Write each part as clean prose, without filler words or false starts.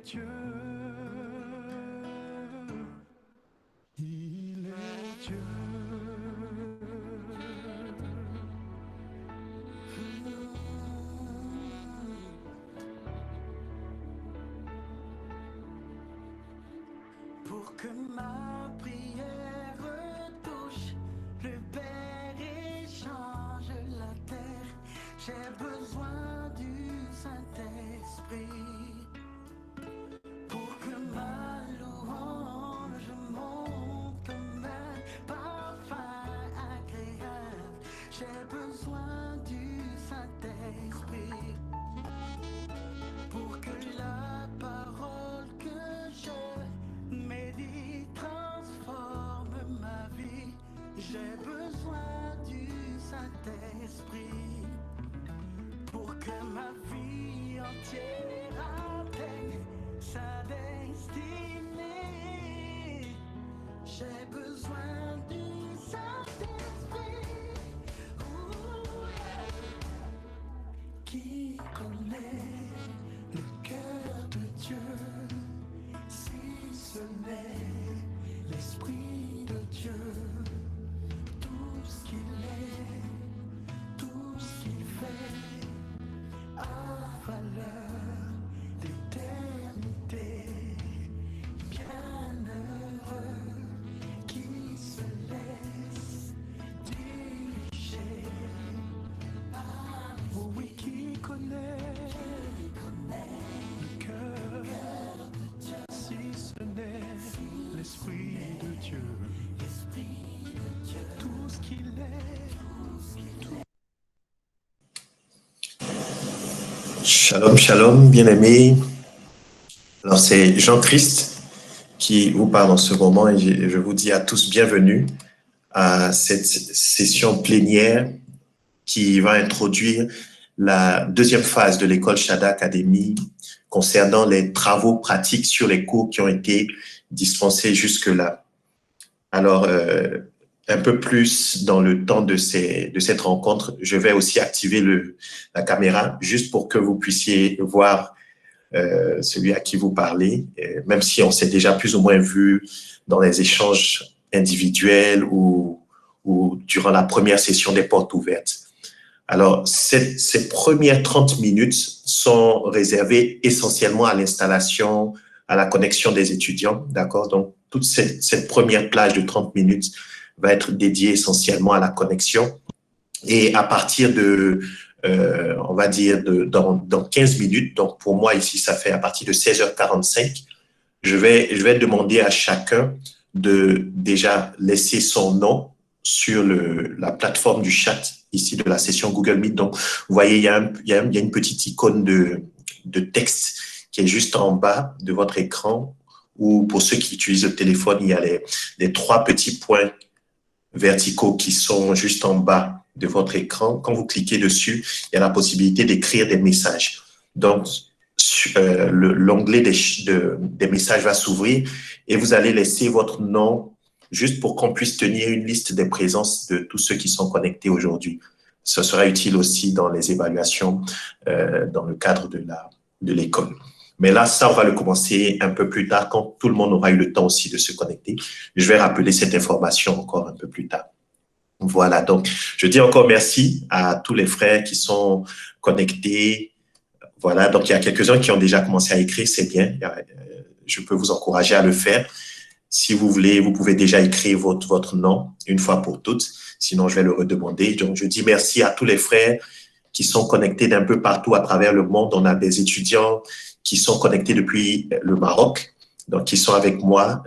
Dieu. Il est Dieu. Pour que ma prière touche le Père et change la terre, j'ai besoin du Saint-Esprit. Pour que ma louange monte comme un parfum agréable, j'ai besoin du Saint-Esprit. Pour que la parole que je médite transforme ma vie, j'ai besoin du Saint-Esprit. Pour que ma vie entière atteigne sa destinée, j'ai besoin du Saint-Esprit. Ouh, yeah. Qui connaît le cœur de Dieu, si ce n'est l'Esprit de Dieu? Tout ce qu'il est, tout ce qu'il fait a valeur d'éternité. Bienheureux qui se laisse diriger. Oh oui, qui connaît le cœur de Dieu, si ce n'est l'Esprit de Dieu. Tout ce qu'il est. Shalom, shalom, bien-aimés. Alors, c'est Jean-Christ qui vous parle en ce moment et je vous dis à tous bienvenue à cette session plénière qui va introduire la deuxième phase de l'école Shada Academy concernant les travaux pratiques sur les cours qui ont été dispensés jusque-là. Alors, un peu plus dans le temps de cette rencontre, je vais aussi activer la caméra juste pour que vous puissiez voir celui à qui vous parlez, même si on s'est déjà plus ou moins vu dans les échanges individuels ou durant la première session des portes ouvertes. Alors, ces premières 30 minutes sont réservées essentiellement à l'installation, à la connexion des étudiants, d'accord? Donc, toute cette première plage de 30 minutes va être dédiée essentiellement à la connexion. Et à partir de, on va dire, dans 15 minutes, donc pour moi ici, ça fait à partir de 16h45, je vais demander à chacun de déjà laisser son nom sur la plateforme du chat ici de la session Google Meet. Donc, vous voyez, il y a une petite icône de texte qui est juste en bas de votre écran, ou pour ceux qui utilisent le téléphone, il y a les 3 petits points verticaux qui sont juste en bas de votre écran. Quand vous cliquez dessus, il y a la possibilité d'écrire des messages. Donc, l'onglet des messages va s'ouvrir et vous allez laisser votre nom juste pour qu'on puisse tenir une liste des présences de tous ceux qui sont connectés aujourd'hui. Ce sera utile aussi dans les évaluations dans le cadre de l'école. Mais là, ça, on va le commencer un peu plus tard, quand tout le monde aura eu le temps aussi de se connecter. Je vais rappeler cette information encore un peu plus tard. Voilà, donc je dis encore merci à tous les frères qui sont connectés. Voilà, donc il y a quelques-uns qui ont déjà commencé à écrire, c'est bien. Je peux vous encourager à le faire. Si vous voulez, vous pouvez déjà écrire votre nom une fois pour toutes. Sinon, je vais le redemander. Donc, je dis merci à tous les frères qui sont connectés d'un peu partout à travers le monde. On a des étudiants qui sont connectés depuis le Maroc, donc qui sont avec moi.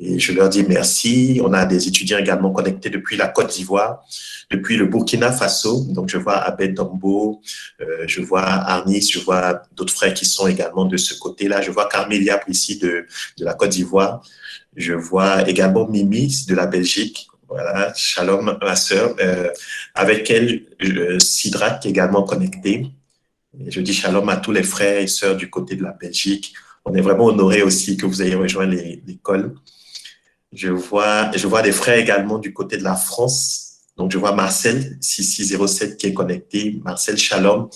Et je leur dis merci. On a des étudiants également connectés depuis la Côte d'Ivoire, depuis le Burkina Faso. Donc, je vois Abed Dombo, je vois Arnis, je vois d'autres frères qui sont également de ce côté-là. Je vois Carmélia ici de la Côte d'Ivoire. Je vois également Mimi de la Belgique. Voilà, shalom ma sœur. Avec elle, Sidra qui est également connecté. Et je dis shalom à tous les frères et sœurs du côté de la Belgique. On est vraiment honorés aussi que vous ayez rejoint l'école. Je vois des frères également du côté de la France. Donc, je vois Marcel, 6607 qui est connecté. Marcel, shalom,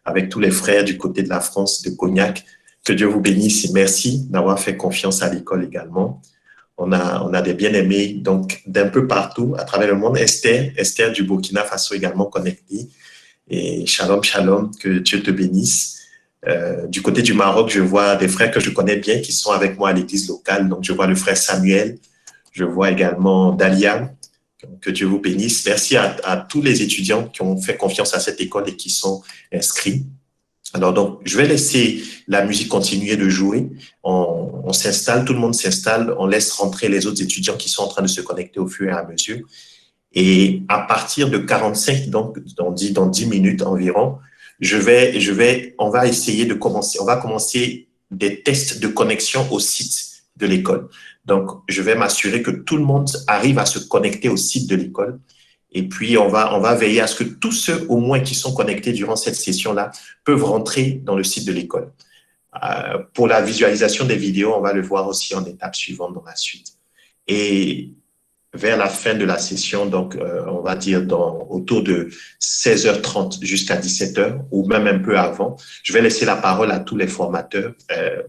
avec tous les frères du côté de la France, de Cognac. Que Dieu vous bénisse et merci d'avoir fait confiance à l'école également. On a des bien-aimés donc d'un peu partout à travers le monde. Esther du Burkina Faso également connectée. Et shalom, shalom, que Dieu te bénisse. Du côté du Maroc, je vois des frères que je connais bien qui sont avec moi à l'église locale. Donc, je vois le frère Samuel, je vois également Dalia. Que Dieu vous bénisse. Merci à tous les étudiants qui ont fait confiance à cette école et qui sont inscrits. Alors, donc, je vais laisser la musique continuer de jouer. On s'installe, tout le monde s'installe. On laisse rentrer les autres étudiants qui sont en train de se connecter au fur et à mesure. Et à partir de 45, donc, dans 10 minutes environ, on va essayer de commencer, on va commencer des tests de connexion au site de l'école. Donc, je vais m'assurer que tout le monde arrive à se connecter au site de l'école. Et puis, on va veiller à ce que tous ceux, au moins, qui sont connectés durant cette session-là, peuvent rentrer dans le site de l'école. Pour la visualisation des vidéos, on va le voir aussi en étape suivante dans la suite. Et vers la fin de la session, donc on va dire autour de 16h30 jusqu'à 17h ou même un peu avant, je vais laisser la parole à tous les formateurs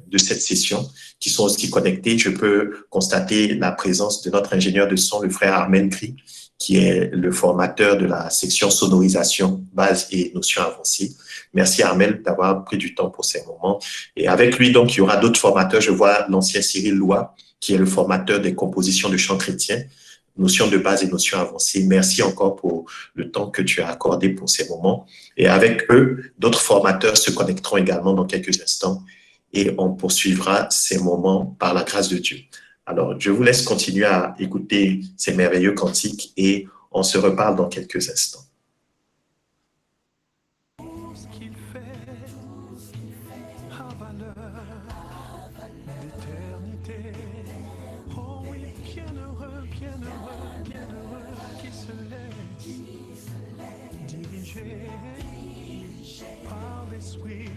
de cette session qui sont aussi connectés. Je peux constater la présence de notre ingénieur de son, le frère Armel Gris, qui est le formateur de la section sonorisation, base et notions avancées. Merci Armel d'avoir pris du temps pour ces moments. Et avec lui, donc, il y aura d'autres formateurs. Je vois l'ancien Cyril Lois, qui est le formateur des compositions de chants chrétiens, notions de base et notions avancées. Merci encore pour le temps que tu as accordé pour ces moments. Et avec eux, d'autres formateurs se connecteront également dans quelques instants et on poursuivra ces moments par la grâce de Dieu. Alors, je vous laisse continuer à écouter ces merveilleux cantiques et on se reparle dans quelques instants. Tout ce qu'il fait a valeur d'éternité. Oh oui, bienheureux, bienheureux, bienheureux qui se laisse diriger par l'Esprit.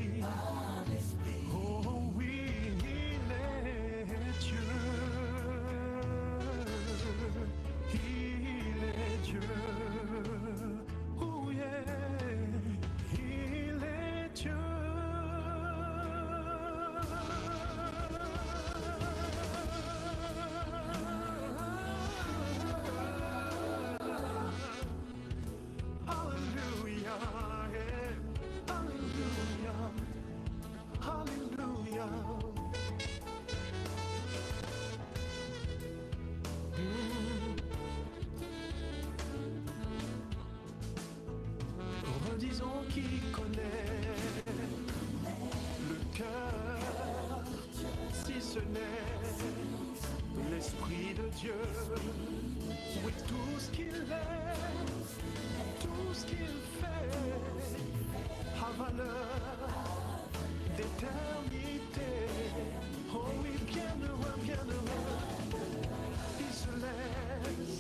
Oh oui, il est Dieu. Il est Dieu. Oh yeah, il est Dieu. Hallelujah, yeah. Hallelujah, hallelujah. Redisons qui connaît le cœur, si ce n'est l'Esprit de Dieu. Oui, tout ce qu'il est, tout ce qu'il fait a valeur d'éternité. Oh oui, bienheureux, bienheureux, il se laisse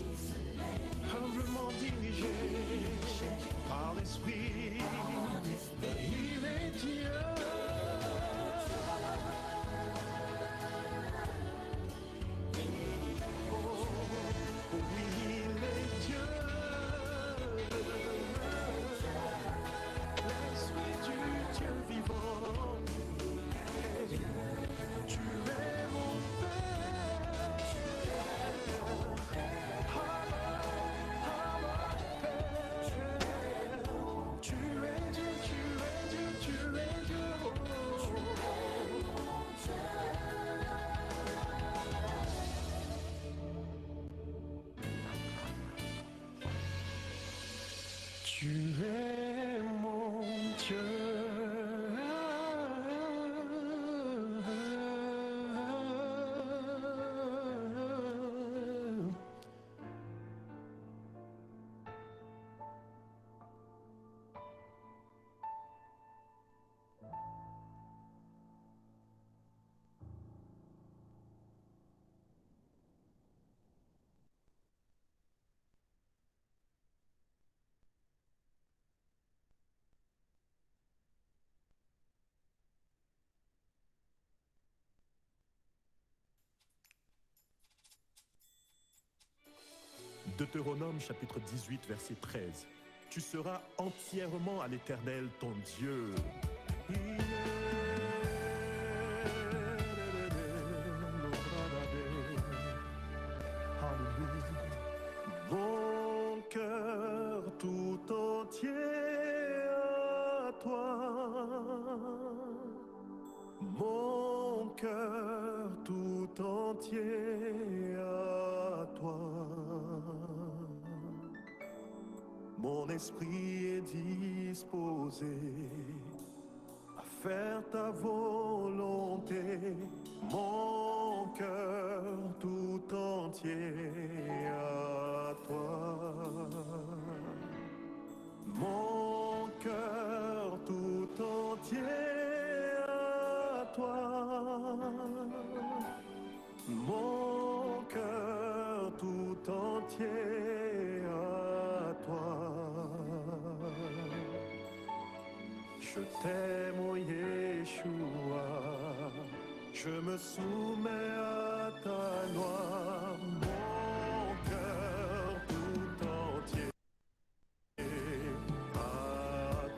humblement diriger par l'Esprit. Il est Dieu. Oh oui, il est Dieu. L'Esprit du Dieu vivant. Tu es mon Père. Tu es Dieu, tu es Dieu, tu es Dieu. Tu es mon Dieu. Deutéronome chapitre 18 verset 13. Tu seras entièrement à l'Éternel ton Dieu. Il est entier à toi. Mon cœur tout entier à toi. Mon esprit est disposé à faire ta volonté. Mon cœur tout entier à toi. Mon cœur tout entier à toi. Mon cœur tout entier à toi. Je t'aime, ô Yeshua, je me soumets à ta loi. Mon cœur tout entier à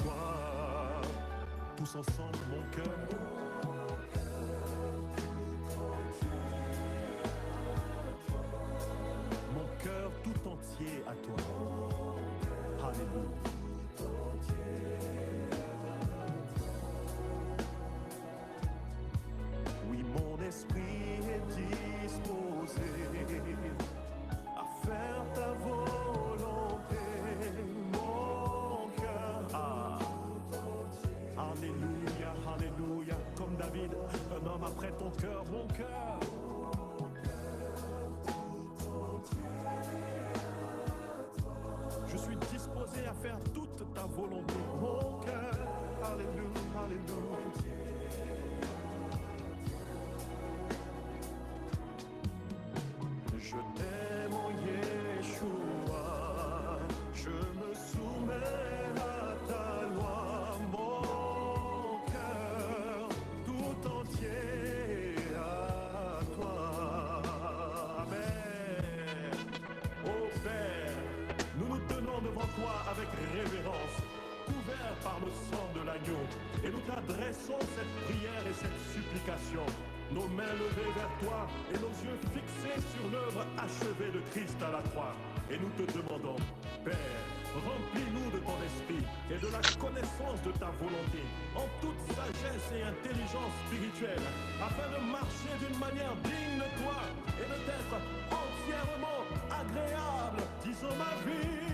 toi. Tous ensemble, mon cœur. Mon cœur tout entier à toi. Alléluia. Oui, mon esprit est disposé à faire ta volonté. Mon cœur, alléluia, alléluia. Comme David, un homme après ton cœur, mon cœur. Je suis disposé à faire toute ta volonté, mon cœur. Alléluia, alléluia. Je t'aime, ô Yeshua, je me soumets à ta loi, mon cœur tout entier à toi. Amen. Ô Père, nous nous tenons devant toi avec révérence, couverts par le sang de l'agneau, et nous t'adressons cette prière et cette supplication. Nos mains levées vers toi et nos yeux fixés sur l'œuvre achevée de Christ à la croix. Et nous te demandons, Père, remplis-nous de ton esprit et de la connaissance de ta volonté, en toute sagesse et intelligence spirituelle, afin de marcher d'une manière digne de toi et de t'être entièrement agréable, disons ma vie.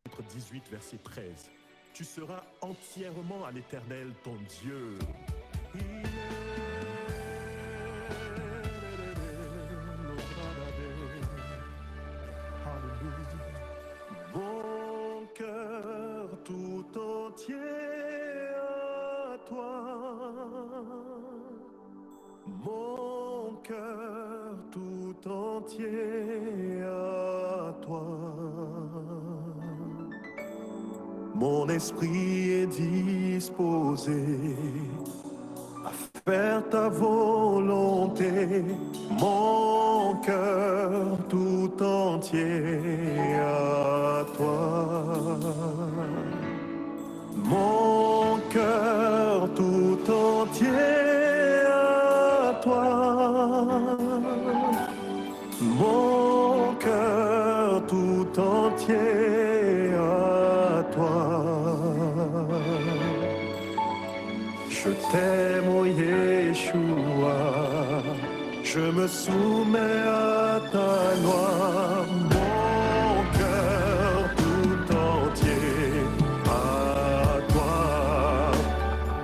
Chapitre 18, verset 13. Tu seras entièrement à l'Éternel, ton Dieu. Il est entier à toi. Mon esprit est disposé à faire ta volonté, mon cœur tout entier à toi. Mon cœur tout entier à toi. Mon cœur tout entier à toi. Je t'aime, ô Yeshua, je me soumets à ta loi. Mon cœur tout entier à toi.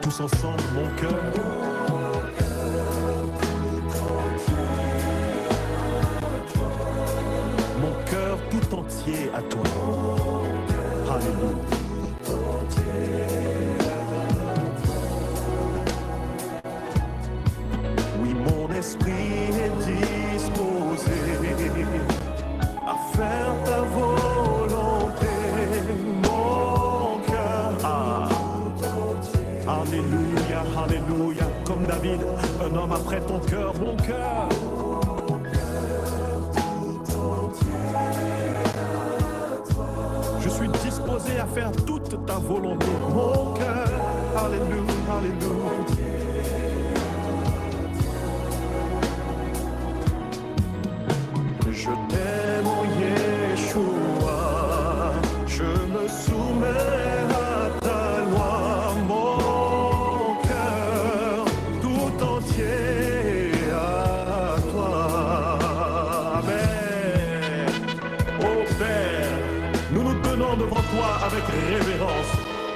Tous ensemble, mon cœur. Mon cœur tout entier à toi. Alléluia. Oui, mon esprit est disposé à faire ta volonté. Mon cœur, alléluia, alléluia. Comme David, un homme après ton cœur, mon cœur. Je suis disposé à faire toute ta volonté, mon cœur. Alléluia, alléluia. Je t'aime, ô Yeshua, je me soumets à ta loi, mon cœur tout entier à toi. Amen. Ô Père, nous nous tenons devant toi avec révérence,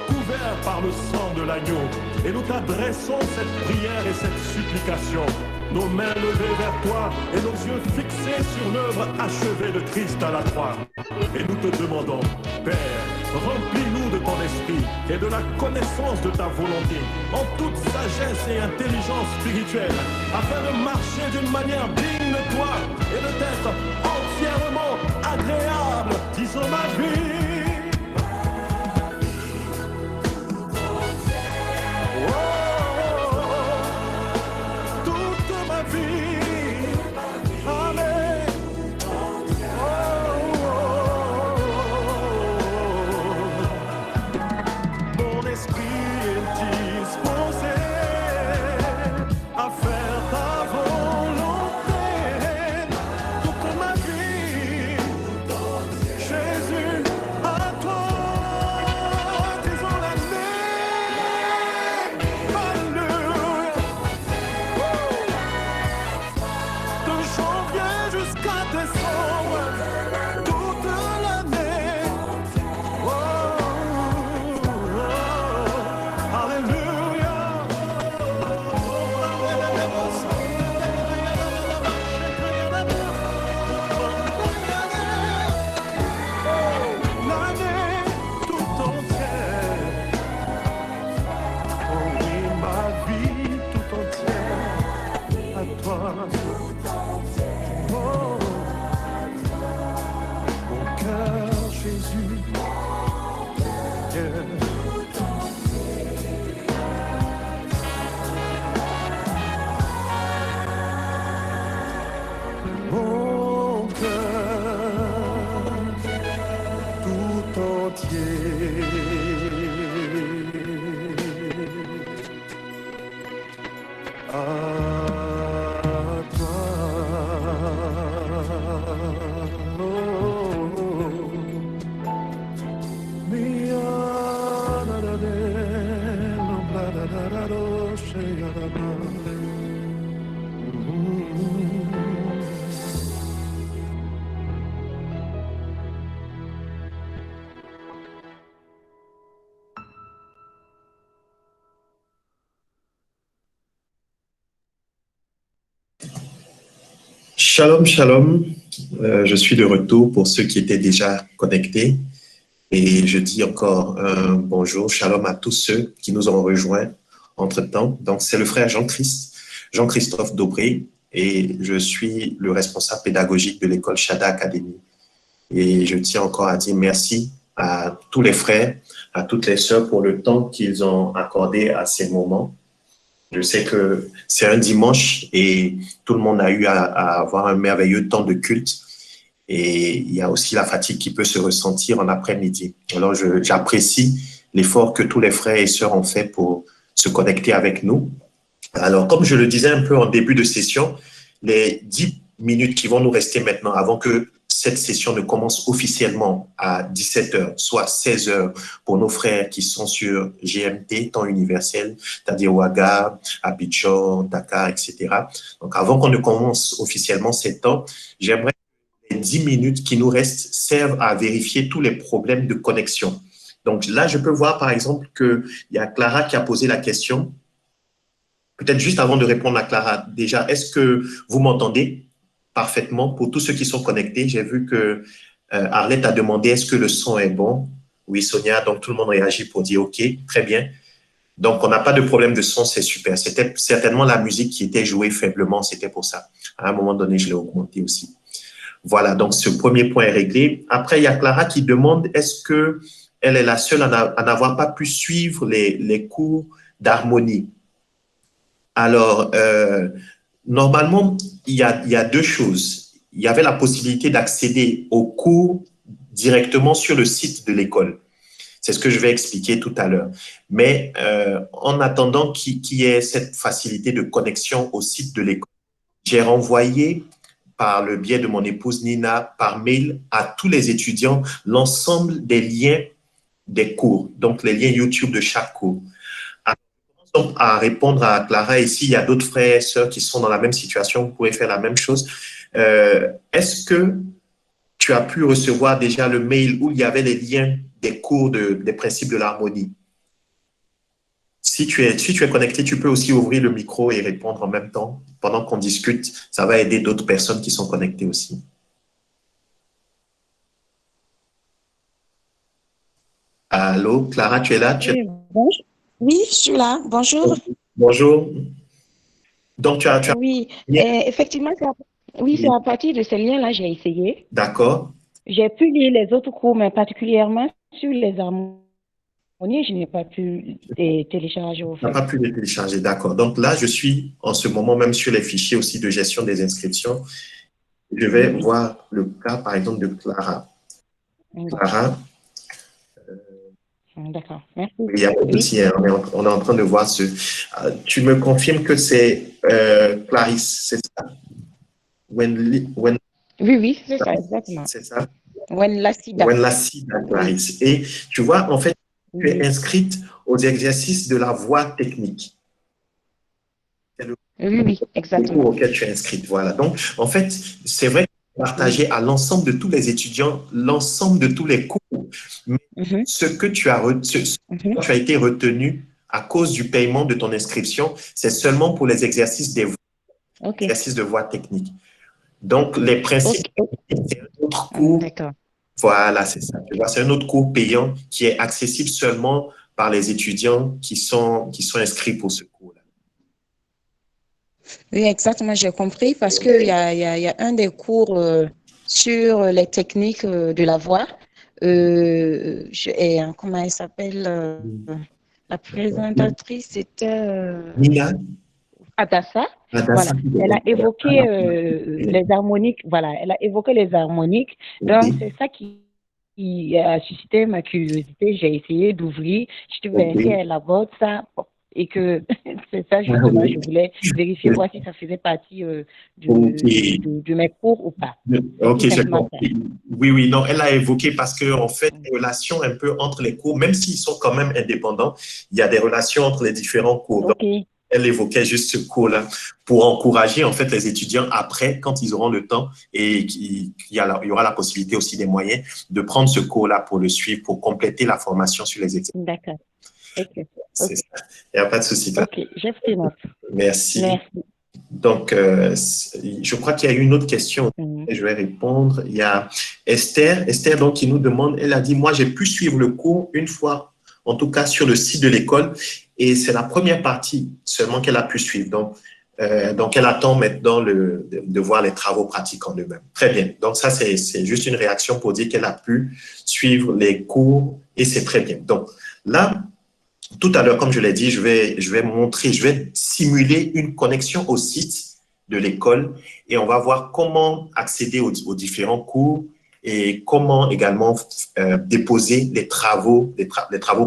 couverts par le sang de l'agneau, et nous t'adressons cette prière et cette supplication. Nos mains levées vers toi et nos yeux fixés sur l'œuvre achevée de Christ à la croix. Et nous te demandons, Père, remplis-nous de ton esprit et de la connaissance de ta volonté, en toute sagesse et intelligence spirituelle, afin de marcher d'une manière digne de toi et de t'être entièrement agréable, disons ma vie. Shalom, shalom. Je suis de retour pour ceux qui étaient déjà connectés. Et je dis encore un bonjour, shalom à tous ceux qui nous ont rejoints entre-temps. Donc, c'est le frère Jean-Christophe Dobré et je suis le responsable pédagogique de l'école Shada Academy. Et je tiens encore à dire merci à tous les frères, à toutes les sœurs pour le temps qu'ils ont accordé à ces moments. Je sais que c'est un dimanche et tout le monde a eu à avoir un merveilleux temps de culte. Et il y a aussi la fatigue qui peut se ressentir en après-midi. Alors, j'apprécie l'effort que tous les frères et sœurs ont fait pour se connecter avec nous. Alors, comme je le disais un peu en début de session, les 10 minutes qui vont nous rester maintenant avant que cette session ne commence officiellement à 17h, soit 16h pour nos frères qui sont sur GMT, temps universel, c'est-à-dire Ouaga, Abidjan, Dakar, etc. Donc, avant qu'on ne commence officiellement ces temps, j'aimerais que les 10 minutes qui nous restent servent à vérifier tous les problèmes de connexion. Donc là, je peux voir par exemple qu'il y a Clara qui a posé la question. Peut-être juste avant de répondre à Clara, déjà, est-ce que vous m'entendez parfaitement pour tous ceux qui sont connectés? J'ai vu que Arlette a demandé est-ce que le son est bon? Oui, Sonia, donc tout le monde réagit pour dire OK, très bien. Donc, on n'a pas de problème de son, c'est super. C'était certainement la musique qui était jouée faiblement, c'était pour ça. À un moment donné, je l'ai augmenté aussi. Voilà, donc ce premier point est réglé. Après, il y a Clara qui demande est-ce qu'elle est la seule à n'avoir pas pu suivre les cours d'harmonie? Alors, normalement, il y a deux choses. Il y avait la possibilité d'accéder aux cours directement sur le site de l'école. C'est ce que je vais expliquer tout à l'heure. Mais en attendant qu'il y ait cette facilité de connexion au site de l'école, j'ai renvoyé par le biais de mon épouse Nina, par mail à tous les étudiants, l'ensemble des liens des cours, donc les liens YouTube de chaque cours. À répondre à Clara, ici, il y a d'autres frères et sœurs qui sont dans la même situation, vous pouvez faire la même chose. Est-ce que tu as pu recevoir déjà le mail où il y avait les liens des cours des principes de l'harmonie? Si tu es connecté, tu peux aussi ouvrir le micro et répondre en même temps. Pendant qu'on discute, ça va aider d'autres personnes qui sont connectées aussi. Allô, Clara, tu es là? Oui, bonjour. Oui, je suis là. Bonjour. Bonjour. Donc, tu as... Oui, effectivement, c'est à partir de ces liens-là, j'ai essayé. D'accord. J'ai pu lire les autres cours, mais particulièrement sur les harmonies, je n'ai pas pu les télécharger au Tu n'as fait. pas pu les télécharger, d'accord. Donc là, je suis en ce moment même sur les fichiers aussi de gestion des inscriptions. Je vais voir le cas, par exemple, de Clara. Clara. D'accord, merci. Il y a pas de souci, hein, on est en train de voir ce... tu me confirmes que c'est Clarisse, c'est ça? Oui, c'est ça, exactement. C'est ça? Wenlasida. Wenlasida, Clarisse. Et tu vois, en fait, tu es inscrite aux exercices de la voie technique. Oui, exactement. Auquel tu es inscrite, voilà. Donc, en fait, c'est vrai que partager à l'ensemble de tous les étudiants, l'ensemble de tous les cours, mais ce que tu as été retenu à cause du paiement de ton inscription, c'est seulement pour les exercices exercices de voie technique. Donc, les principes, c'est un autre cours. Voilà, c'est ça. Tu vois, c'est un autre cours payant qui est accessible seulement par les étudiants qui sont inscrits pour ce cours-là. Oui, exactement, j'ai compris parce qu'il y a un des cours sur les techniques de la voix. Comment elle s'appelle la présentatrice, c'était Nina Adassa. Voilà. Elle a évoqué les harmoniques. Voilà, elle a évoqué les harmoniques. Donc, c'est ça qui a suscité ma curiosité. J'ai essayé d'ouvrir. Je te verrai elle aborde ça. Et que c'est ça, justement, je voulais vérifier, voir si ça faisait partie de mes cours ou pas. Ok, j'ai compris. Oui, non, elle a évoqué parce qu'en fait, les relations un peu entre les cours, même s'ils sont quand même indépendants, il y a des relations entre les différents cours. Donc, elle évoquait juste ce cours-là pour encourager en fait les étudiants après, quand ils auront le temps et il y aura la possibilité aussi des moyens de prendre ce cours-là pour le suivre, pour compléter la formation sur les exercices. D'accord. Okay. C'est ça. Il n'y a pas de souci. Ok, j'ai pris note. Merci. Donc, je crois qu'il y a eu une autre question et je vais répondre. Il y a Esther donc, qui nous demande, elle a dit, moi, j'ai pu suivre le cours une fois, en tout cas sur le site de l'école, et c'est la première partie seulement qu'elle a pu suivre. Donc, Donc, elle attend maintenant de voir les travaux pratiques en eux-mêmes. Très bien. Donc, ça, c'est juste une réaction pour dire qu'elle a pu suivre les cours et c'est très bien. Donc, là, tout à l'heure, comme je l'ai dit, je vais montrer, je vais simuler une connexion au site de l'école et on va voir comment accéder aux différents cours et comment également déposer les travaux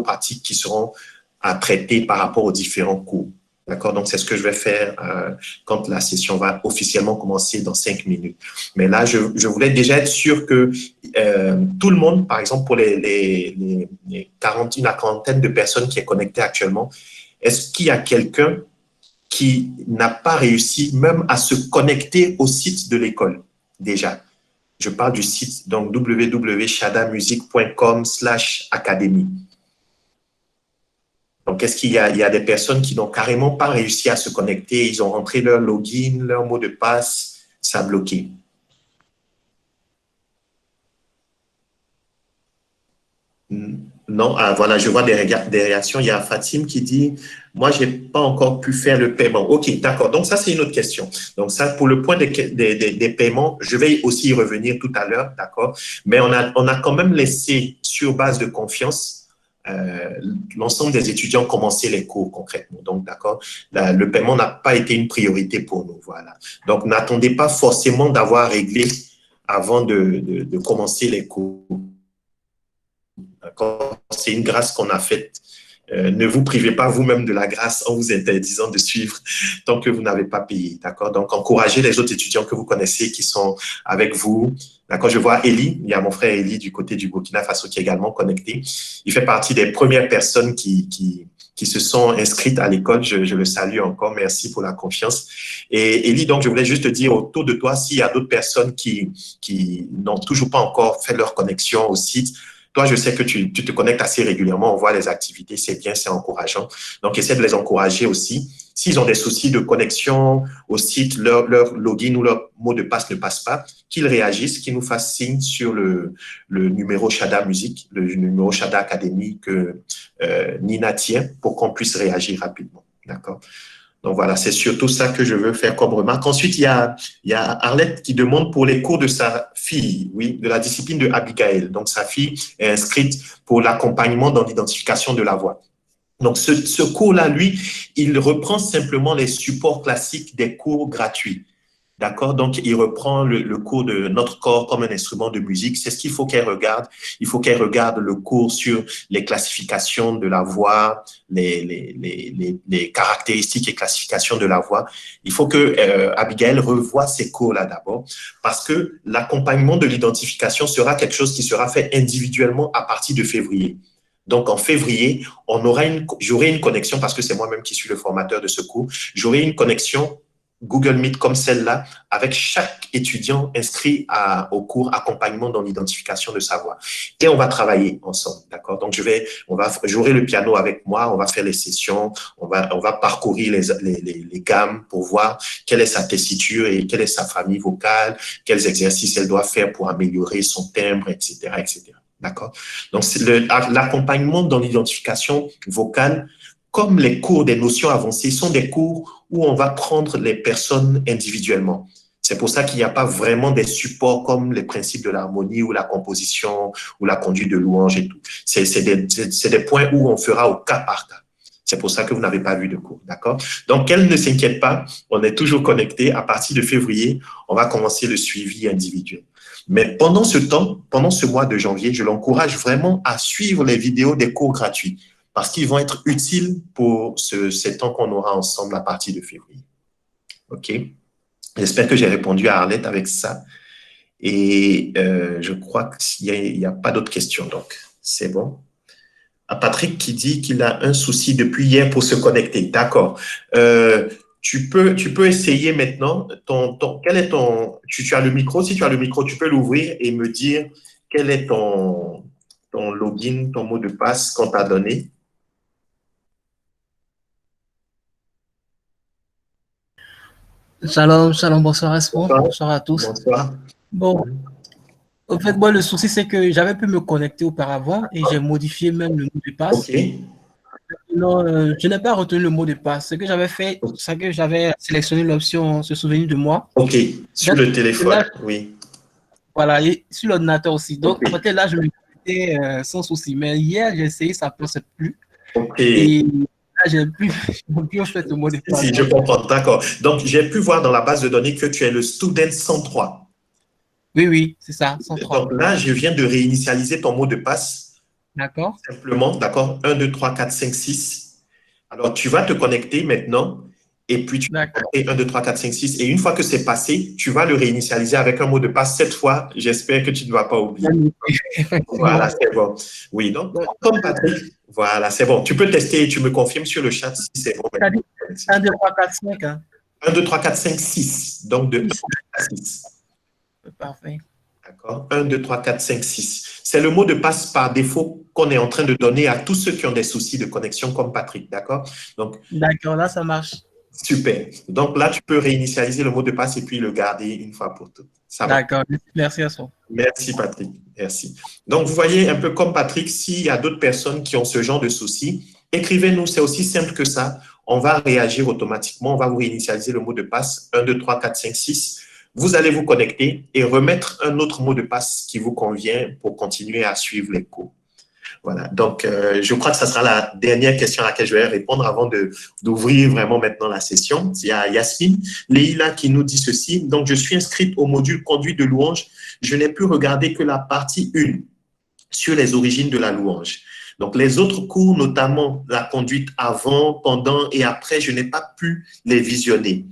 pratiques qui seront à traiter par rapport aux différents cours. D'accord? Donc, c'est ce que je vais faire quand la session va officiellement commencer dans 5 minutes. Mais là, je voulais déjà être sûr que tout le monde, par exemple, pour une quarantaine de personnes qui est connectée actuellement, est-ce qu'il y a quelqu'un qui n'a pas réussi même à se connecter au site de l'école déjà? Je parle du site, donc www.shadamusic.com/académie. Donc, est-ce qu'il y a des personnes qui n'ont carrément pas réussi à se connecter? Ils ont rentré leur login, leur mot de passe, ça a bloqué. Non, voilà, je vois des réactions. Il y a Fatim qui dit « Moi, je n'ai pas encore pu faire le paiement. » OK, d'accord. Donc, ça, c'est une autre question. Donc, ça, pour le point des paiements, je vais aussi y revenir tout à l'heure, d'accord? Mais on a quand même laissé, sur base de confiance, l'ensemble des étudiants commencer les cours concrètement. Donc, d'accord, le paiement n'a pas été une priorité pour nous. Voilà. Donc, n'attendez pas forcément d'avoir réglé avant de commencer les cours. D'accord? C'est une grâce qu'on a faite. Ne vous privez pas vous-même de la grâce en vous interdisant de suivre tant que vous n'avez pas payé. D'accord? Donc, encouragez les autres étudiants que vous connaissez qui sont avec vous. D'accord? Je vois Eli, il y a mon frère Eli du côté du Burkina Faso qui est également connecté. Il fait partie des premières personnes qui se sont inscrites à l'école. Je le salue encore. Merci pour la confiance. Et Eli, donc, je voulais juste te dire autour de toi, s'il y a d'autres personnes qui n'ont toujours pas encore fait leur connexion au site. Toi, je sais que tu te connectes assez régulièrement, on voit les activités, c'est bien, c'est encourageant. Donc, essaie de les encourager aussi. S'ils ont des soucis de connexion au site, leur login ou leur mot de passe ne passe pas, qu'ils réagissent, qu'ils nous fassent signe sur le numéro Shada Music, le numéro Shada Académie que Nina tient pour qu'on puisse réagir rapidement. D'accord? Donc voilà, c'est surtout ça que je veux faire comme remarque. Ensuite, il y a Arlette qui demande pour les cours de sa fille, oui, de la discipline de Abigail. Donc sa fille est inscrite pour l'accompagnement dans l'identification de la voix. Donc ce cours-là, lui, il reprend simplement les supports classiques des cours gratuits. D'accord? Donc, il reprend le cours de notre corps comme un instrument de musique. C'est ce qu'il faut qu'elle regarde. Il faut qu'elle regarde le cours sur les classifications de la voix, les caractéristiques et classifications de la voix. Il faut que Abigail revoie ces cours-là d'abord parce que l'accompagnement de l'identification sera quelque chose qui sera fait individuellement à partir de février. Donc, en février, j'aurai une connexion parce que c'est moi-même qui suis le formateur de ce cours. J'aurai une connexion Google Meet comme celle-là, avec chaque étudiant inscrit au cours accompagnement dans l'identification de sa voix. Et on va travailler ensemble, d'accord? Donc, j'aurai le piano avec moi, on va faire les sessions, on va parcourir les gammes pour voir quelle est sa tessiture et quelle est sa famille vocale, quels exercices elle doit faire pour améliorer son timbre, etc., etc. D'accord? Donc, l'accompagnement dans l'identification vocale, comme les cours des notions avancées, sont des cours où on va prendre les personnes individuellement. C'est pour ça qu'il n'y a pas vraiment des supports comme les principes de l'harmonie ou la composition ou la conduite de louange et tout. C'est des points où on fera au cas par cas. C'est pour ça que vous n'avez pas vu de cours, d'accord? Donc, qu'elle ne s'inquiète pas, on est toujours connectés. À partir de février, on va commencer le suivi individuel. Mais pendant ce mois de janvier, je l'encourage vraiment à suivre les vidéos des cours gratuits parce qu'ils vont être utiles pour ces temps qu'on aura ensemble à partir de février. OK? J'espère que j'ai répondu à Arlette avec ça. Et je crois qu'il n'y a pas d'autres questions, donc c'est bon. À Patrick qui dit qu'il a un souci depuis hier pour se connecter. D'accord. Tu peux essayer maintenant. Quel est tu as le micro. Si tu as le micro, tu peux l'ouvrir et me dire quel est ton login, ton mot de passe qu'on t'a donné. Shalom, shalom, bonsoir Espo, bonsoir à tous. Bonsoir. Bon, en fait, moi, le souci, c'est que j'avais pu me connecter auparavant et j'ai modifié même le mot de passe. OK. Non, je n'ai pas retenu le mot de passe. Ce que j'avais fait, c'est que j'avais sélectionné l'option se souvenir de moi. OK, sur Donc, le téléphone, là, oui. voilà, et sur l'ordinateur aussi. Donc, OK, peut-être là, je me connectais sans souci. Mais hier, j'ai essayé, ça ne passait plus. OK. Et là, j'ai plus, j'ai plus fait le mot de passe. Si, je comprends, d'accord. Donc, j'ai pu voir dans la base de données que tu es le student 103. Oui, oui, c'est ça, 103. Donc là, je viens de réinitialiser ton mot de passe. D'accord? Simplement, d'accord? 1, 2, 3, 4, 5, 6. Alors, tu vas te connecter maintenant et puis tu vas D'accord. taper 1, 2, 3, 4, 5, 6. Et une fois que c'est passé, tu vas le réinitialiser avec un mot de passe. Cette fois, j'espère que tu ne vas pas oublier. Voilà, c'est bon. Oui, donc, comme Patrick, voilà, c'est bon. Tu peux tester et tu me confirmes sur le chat si c'est bon. 1, 2, 3, 4, 5. Hein. 1, 2, 3, 4, 5, 6. Donc, de 1 à 6. Parfait. D'accord? 1, 2, 3, 4, 5, 6. C'est le mot de passe par défaut qu'on est en train de donner à tous ceux qui ont des soucis de connexion comme Patrick. D'accord? Donc, d'accord, là, ça marche. super. Donc là, tu peux réinitialiser le mot de passe et puis le garder une fois pour toutes. D'accord, merci à toi. Merci, Patrick. Merci. Donc, vous voyez, un peu comme Patrick, s'il y a d'autres personnes qui ont ce genre de soucis, écrivez-nous, c'est aussi simple que ça. On va réagir automatiquement, on va vous réinitialiser le mot de passe 1, 2, 3, 4, 5, 6. Vous allez vous connecter et remettre un autre mot de passe qui vous convient pour continuer à suivre les cours. Voilà, donc je crois que ça sera la dernière question à laquelle je vais répondre avant d'ouvrir vraiment maintenant la session. Il y a Yasmine Leïla qui nous dit ceci. Donc, je suis inscrite au module conduite de louange. Je n'ai pu regarder que la partie 1 sur les origines de la louange. Donc, les autres cours, notamment la conduite avant, pendant et après, je n'ai pas pu les visionner.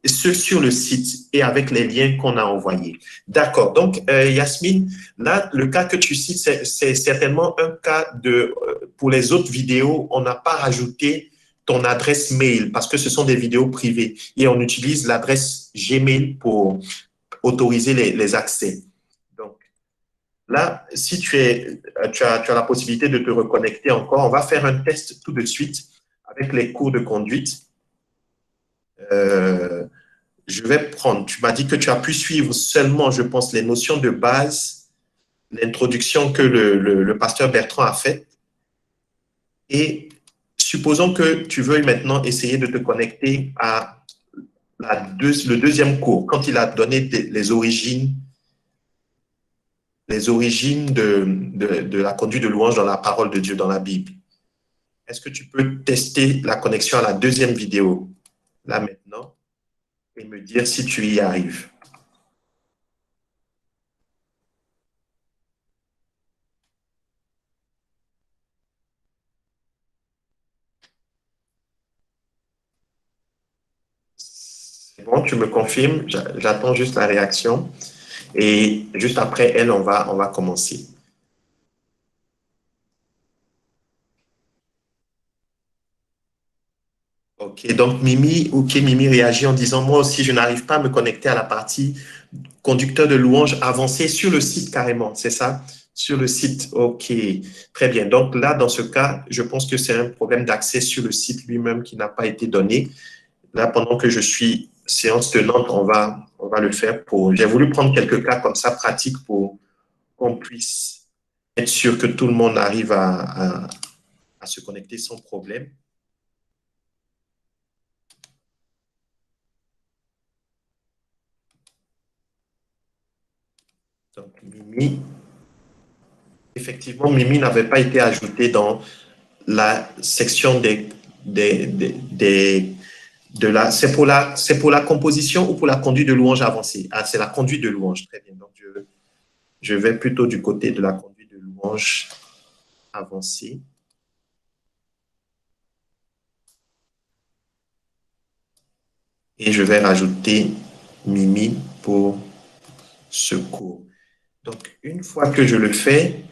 Ce sur le site et avec les liens qu'on a envoyés. D'accord. Donc, Yasmine, là, le cas que tu cites, c'est certainement un cas de… pour les autres vidéos, on n'a pas rajouté ton adresse mail parce que ce sont des vidéos privées et on utilise l'adresse Gmail pour autoriser les accès. Donc, là, si tu as la possibilité de te reconnecter encore, on va faire un test tout de suite avec les cours de conduite. Je vais prendre, tu m'as dit que tu as pu suivre seulement, je pense, les notions de base, l'introduction que le pasteur Bertrand a faite. Et supposons que tu veuilles maintenant essayer de te connecter à le deuxième cours, quand il a donné les origines de la conduite de louange dans la parole de Dieu, dans la Bible. Est-ce que tu peux tester la connexion à la deuxième vidéo, là maintenant, et me dire si tu y arrives? C'est bon, tu me confirmes, j'attends juste la réaction. Et juste après elle, on va commencer. OK, donc Mimi réagit en disant « Moi aussi, je n'arrive pas à me connecter à la partie conducteur de louange avancé sur le site carrément, c'est ça? Sur le site, OK, très bien. Donc là, dans ce cas, je pense que c'est un problème d'accès sur le site lui-même qui n'a pas été donné. Là, pendant que je suis séance tenante, on va le faire pour… J'ai voulu prendre quelques cas comme ça pratiques pour qu'on puisse être sûr que tout le monde arrive à se connecter sans problème. Donc, Mimi, effectivement, Mimi n'avait pas été ajoutée dans la section c'est pour la composition ou pour la conduite de louange avancée? Ah, c'est la conduite de louange, très bien. Donc, je vais plutôt du côté de la conduite de louange avancée. Et je vais rajouter Mimi pour ce cours. Donc, une fois que je le fais,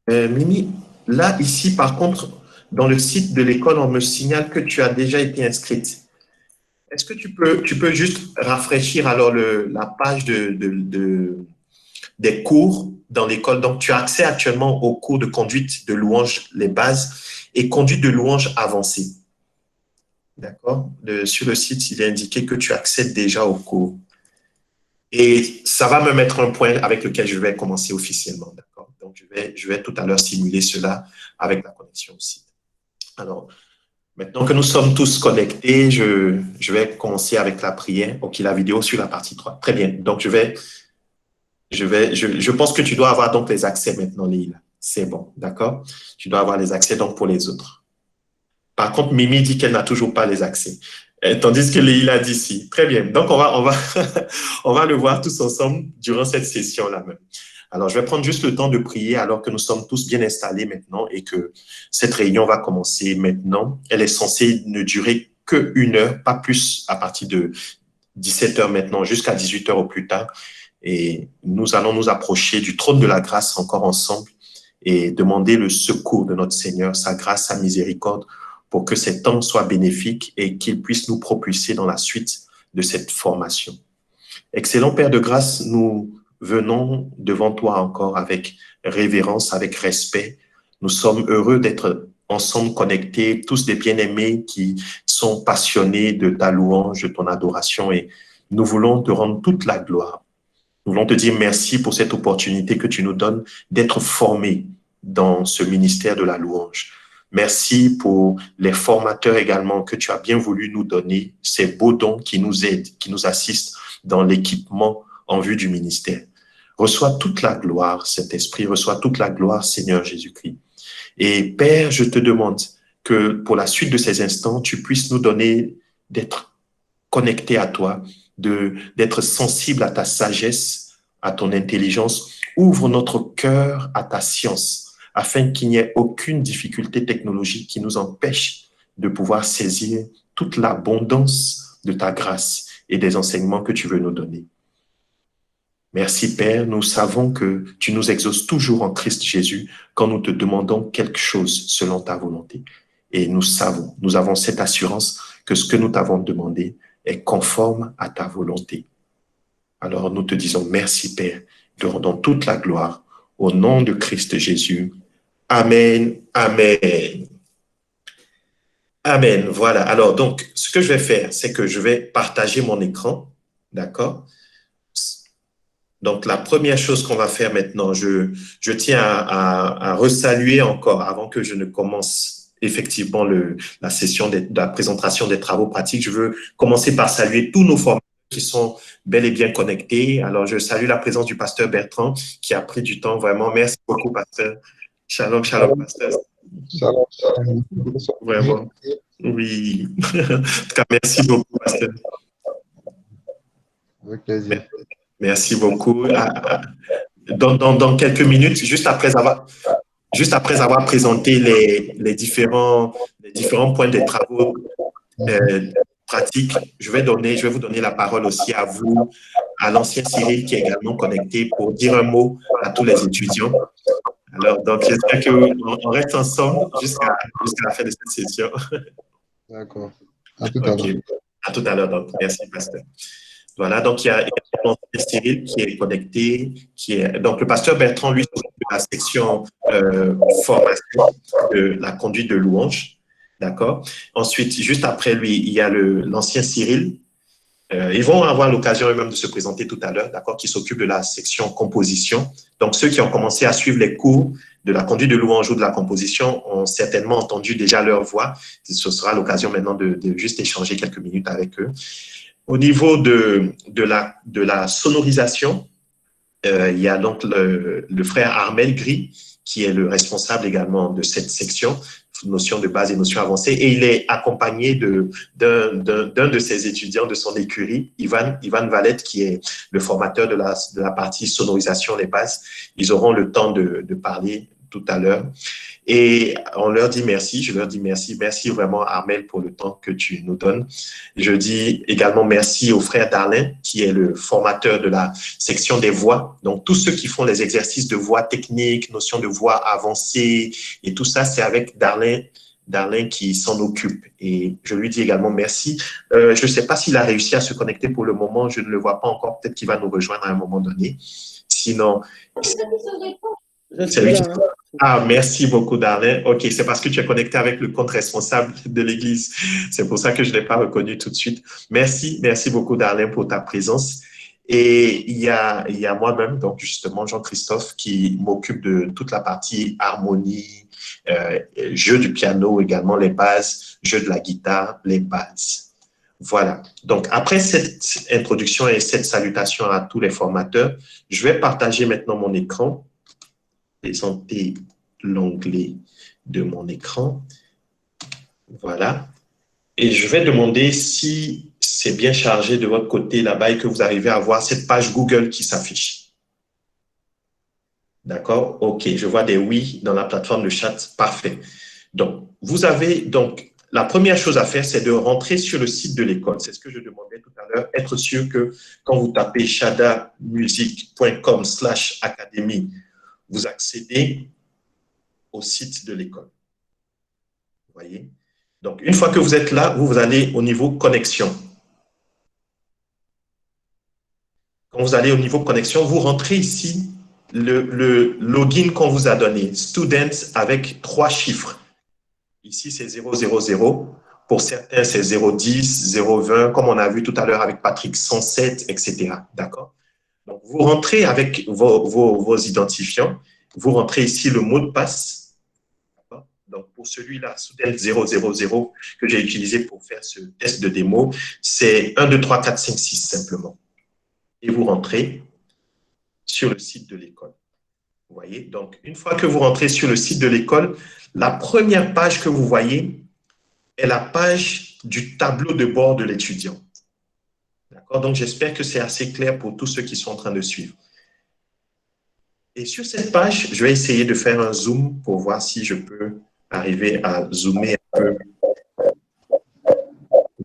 Mimi, là, ici, par contre, dans le site de l'école, on me signale que tu as déjà été inscrite. Est-ce que tu peux juste rafraîchir alors la page des cours dans l'école? Donc, tu as accès actuellement aux cours de conduite de louange, les bases, et conduite de louange avancée. D'accord? Sur le site, il est indiqué que tu accèdes déjà aux cours. Et ça va me mettre un point avec lequel je vais commencer officiellement. D'accord? Donc, Donc, je vais tout à l'heure simuler cela avec la connexion au site. Alors, maintenant que nous sommes tous connectés, je vais commencer avec la prière. OK, la vidéo sur la partie 3. Très bien. Donc, je pense que tu dois avoir donc les accès maintenant, Lila. C'est bon, d'accord? Tu dois avoir les accès donc pour les autres. Par contre, Mimi dit qu'elle n'a toujours pas les accès. Tandis que Leïla dit si. Très bien. Donc, on va le voir tous ensemble durant cette session-là même. Alors, je vais prendre juste le temps de prier alors que nous sommes tous bien installés maintenant et que cette réunion va commencer maintenant. Elle est censée ne durer que 1 heure, pas plus à partir de 17 heures maintenant jusqu'à 18 heures au plus tard. Et nous allons nous approcher du trône de la grâce encore ensemble et demander le secours de notre Seigneur, sa grâce, sa miséricorde, pour que ces temps soient bénéfiques et qu'il puisse nous propulser dans la suite de cette formation. Excellent Père de grâce, nous venons devant toi encore avec révérence, avec respect. Nous sommes heureux d'être ensemble connectés, tous des bien-aimés qui sont passionnés de ta louange, de ton adoration, et nous voulons te rendre toute la gloire. Nous voulons te dire merci pour cette opportunité que tu nous donnes d'être formés dans ce ministère de la louange. Merci pour les formateurs également que tu as bien voulu nous donner, ces beaux dons qui nous aident, qui nous assistent dans l'équipement en vue du ministère. Reçois toute la gloire, Saint-Esprit, reçois toute la gloire, Seigneur Jésus-Christ. Et Père, je te demande que pour la suite de ces instants, tu puisses nous donner d'être connectés à toi, d'être sensibles à ta sagesse, à ton intelligence. Ouvre notre cœur à ta science, afin qu'il n'y ait aucune difficulté technologique qui nous empêche de pouvoir saisir toute l'abondance de ta grâce et des enseignements que tu veux nous donner. Merci Père, nous savons que tu nous exauces toujours en Christ Jésus quand nous te demandons quelque chose selon ta volonté. Et nous avons cette assurance que ce que nous t'avons demandé est conforme à ta volonté. Alors nous te disons merci Père, te rendons toute la gloire au nom de Christ Jésus. Amen, amen. Amen, voilà. Alors donc, ce que je vais faire, c'est que je vais partager mon écran, d'accord? Donc, la première chose qu'on va faire maintenant, je tiens à resaluer encore, avant que je ne commence effectivement la session de la présentation des travaux pratiques, je veux commencer par saluer tous nos formateurs qui sont bel et bien connectés. Alors, je salue la présence du pasteur Bertrand qui a pris du temps, vraiment. Merci beaucoup, pasteur. Shalom, shalom, pasteur. Shalom, shalom. Vraiment. Oui. En tout cas, merci beaucoup, pasteur. Avec plaisir. Merci beaucoup. Dans quelques minutes, juste après avoir présenté les différents points des travaux pratiques, je vais vous donner la parole aussi à vous, à l'ancien Cyril qui est également connecté pour dire un mot à tous les étudiants. Alors, donc, j'espère qu'on reste ensemble jusqu'à la fin de cette session. D'accord. À tout à l'heure. À tout à l'heure, donc. Merci, pasteur. Voilà, donc il y a Cyril qui est connecté, donc le pasteur Bertrand, lui, s'occupe de la section formation de la conduite de louange, d'accord? Ensuite, juste après lui, il y a l'ancien Cyril. Ils vont avoir l'occasion eux-mêmes de se présenter tout à l'heure, d'accord, qui s'occupe de la section composition. Donc, ceux qui ont commencé à suivre les cours de la conduite de louange ou de la composition ont certainement entendu déjà leur voix. Ce sera l'occasion maintenant de juste échanger quelques minutes avec eux. Au niveau de la sonorisation, il y a donc le frère Armel Gris, qui est le responsable également de cette section, notion de base et notion avancée, et il est accompagné d'un de ses étudiants de son écurie, Ivan Valette, qui est le formateur de la partie sonorisation, les bases. Ils auront le temps de parler tout à l'heure. Et on leur dit merci, je leur dis merci. Merci vraiment, Armel, pour le temps que tu nous donnes. Je dis également merci au frère Darlin, qui est le formateur de la section des voix. Donc, tous ceux qui font les exercices de voix techniques, notion de voix avancée et tout ça, c'est avec Darlin qui s'en occupe. Et je lui dis également merci. Je ne sais pas s'il a réussi à se connecter pour le moment. Je ne le vois pas encore. Peut-être qu'il va nous rejoindre à un moment donné. Sinon... Ah, merci beaucoup, Darlin. OK, c'est parce que tu es connecté avec le compte responsable de l'Église. C'est pour ça que je ne l'ai pas reconnu tout de suite. Merci beaucoup, Darlin, pour ta présence. Et il y a moi-même, donc justement Jean-Christophe, qui m'occupe de toute la partie harmonie, jeu du piano également, les bases, jeu de la guitare, les bases. Voilà. Donc, après cette introduction et cette salutation à tous les formateurs, je vais partager maintenant mon écran, présenter l'onglet de mon écran. Voilà. Et je vais demander si c'est bien chargé de votre côté là-bas et que vous arrivez à voir cette page Google qui s'affiche. D'accord? OK. Je vois des oui dans la plateforme de chat. Parfait. Donc, vous avez donc la première chose à faire, c'est de rentrer sur le site de l'école. C'est ce que je demandais tout à l'heure. Être sûr que quand vous tapez shadamusic.com/académie, vous accédez au site de l'école. Vous voyez? Donc, une fois que vous êtes là, vous allez au niveau connexion. Quand vous allez au niveau connexion, vous rentrez ici le login qu'on vous a donné, students avec 3 chiffres. Ici, c'est 000. Pour certains, c'est 010, 020, comme on a vu tout à l'heure avec Patrick, 107, etc. D'accord? Donc, vous rentrez avec vos identifiants. Vous rentrez ici le mot de passe. Donc, pour celui-là, student 000, que j'ai utilisé pour faire ce test de démo, c'est 1, 2, 3, 4, 5, 6 simplement. Et vous rentrez sur le site de l'école. Vous voyez? Donc, une fois que vous rentrez sur le site de l'école, la première page que vous voyez est la page du tableau de bord de l'étudiant. D'accord? Donc, j'espère que c'est assez clair pour tous ceux qui sont en train de suivre. Et sur cette page, je vais essayer de faire un zoom pour voir si je peux arriver à zoomer un peu.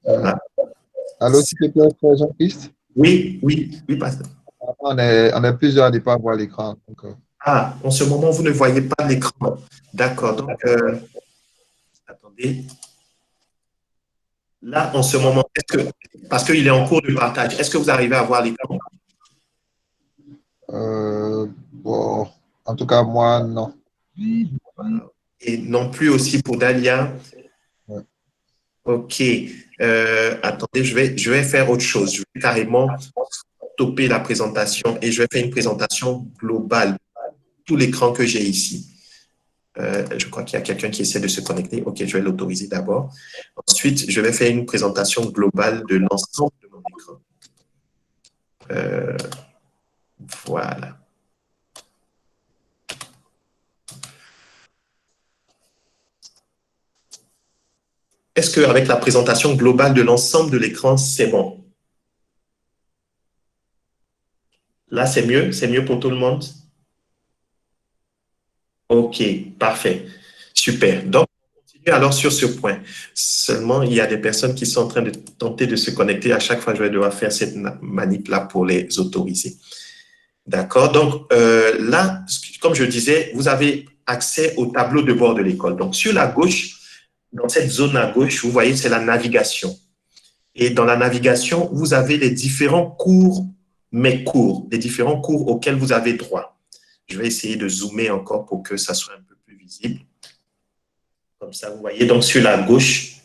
Voilà. Allô, s'il te plaît, frère Jean-Christ? Oui, pasteur. On est plusieurs à ne pas voir l'écran. Ah, en ce moment, vous ne voyez pas l'écran. D'accord. Donc, attendez. Là, en ce moment, parce qu'il est en cours de partage, est-ce que vous arrivez à voir l'écran? Bon, en tout cas, moi, non. Et non plus aussi pour Dalia. Ouais. OK. Attendez, je vais faire autre chose. Je vais carrément stopper la présentation et je vais faire une présentation globale. Tout l'écran que j'ai ici. Je crois qu'il y a quelqu'un qui essaie de se connecter. OK, je vais l'autoriser d'abord. Ensuite, je vais faire une présentation globale de l'ensemble de mon écran. Voilà. Est-ce qu'avec la présentation globale de l'ensemble de l'écran, c'est bon? Là, c'est mieux? C'est mieux pour tout le monde? OK, parfait. Super. Donc, on continue alors sur ce point. Seulement, il y a des personnes qui sont en train de tenter de se connecter. À chaque fois, je vais devoir faire cette manip-là pour les autoriser. D'accord? Donc, là, comme je disais, vous avez accès au tableau de bord de l'école. Donc, sur la gauche, dans cette zone à gauche, vous voyez, c'est la navigation. Et dans la navigation, vous avez les différents cours, les différents cours auxquels vous avez droit. Je vais essayer de zoomer encore pour que ça soit un peu plus visible. Comme ça, vous voyez, donc sur la gauche,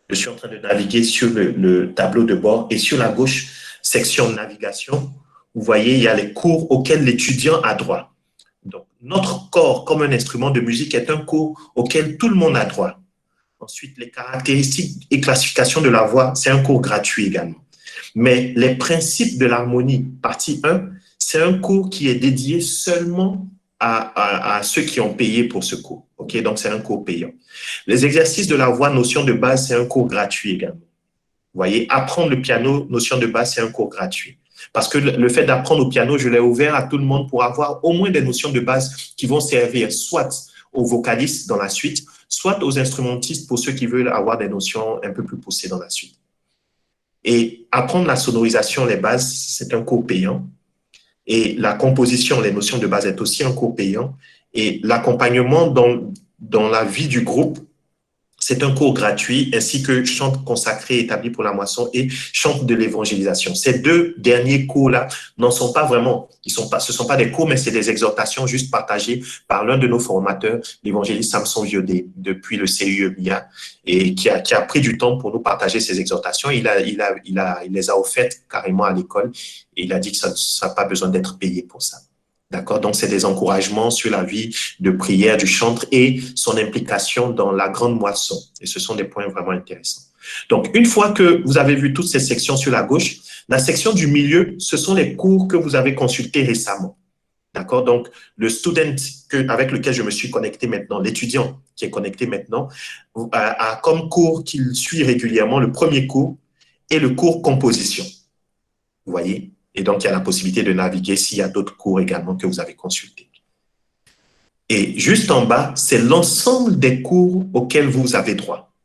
je suis en train de naviguer sur le tableau de bord. Et sur la gauche, section navigation, vous voyez, il y a les cours auxquels l'étudiant a droit. Donc, notre corps comme un instrument de musique est un cours auquel tout le monde a droit. Ensuite, les caractéristiques et classifications de la voix, c'est un cours gratuit également. Mais les principes de l'harmonie, partie 1, c'est un cours qui est dédié seulement à ceux qui ont payé pour ce cours. Okay? Donc, c'est un cours payant. Les exercices de la voix, notion de base, c'est un cours gratuit également. Vous voyez, apprendre le piano, notion de base, c'est un cours gratuit. Parce que le fait d'apprendre au piano, je l'ai ouvert à tout le monde pour avoir au moins des notions de base qui vont servir soit aux vocalistes dans la suite, soit aux instrumentistes pour ceux qui veulent avoir des notions un peu plus poussées dans la suite. Et apprendre la sonorisation, les bases, c'est un cours payant. Et la composition, les notions de base, est aussi un cours payant. Et l'accompagnement dans la vie du groupe, C'est un cours gratuit, ainsi que chant consacré établi pour la moisson et chant de l'évangélisation. Ces deux derniers cours-là n'en sont pas vraiment, ce sont pas des cours, mais c'est des exhortations juste partagées par l'un de nos formateurs, l'évangéliste Samson Viodé, depuis le CUEMIA, et qui a pris du temps pour nous partager ces exhortations. Il les a offertes carrément à l'école, et il a dit que ça n'a pas besoin d'être payé pour ça. D'accord? Donc, c'est des encouragements sur la vie de prière du chantre et son implication dans la grande moisson. Et ce sont des points vraiment intéressants. Donc, une fois que vous avez vu toutes ces sections sur la gauche, la section du milieu, ce sont les cours que vous avez consultés récemment. D'accord? Donc, le student avec lequel je me suis connecté maintenant, l'étudiant qui est connecté maintenant, a comme cours qu'il suit régulièrement le premier cours et le cours composition. Vous voyez? Et donc, il y a la possibilité de naviguer s'il y a d'autres cours également que vous avez consultés. Et juste en bas, c'est l'ensemble des cours auxquels vous avez droit.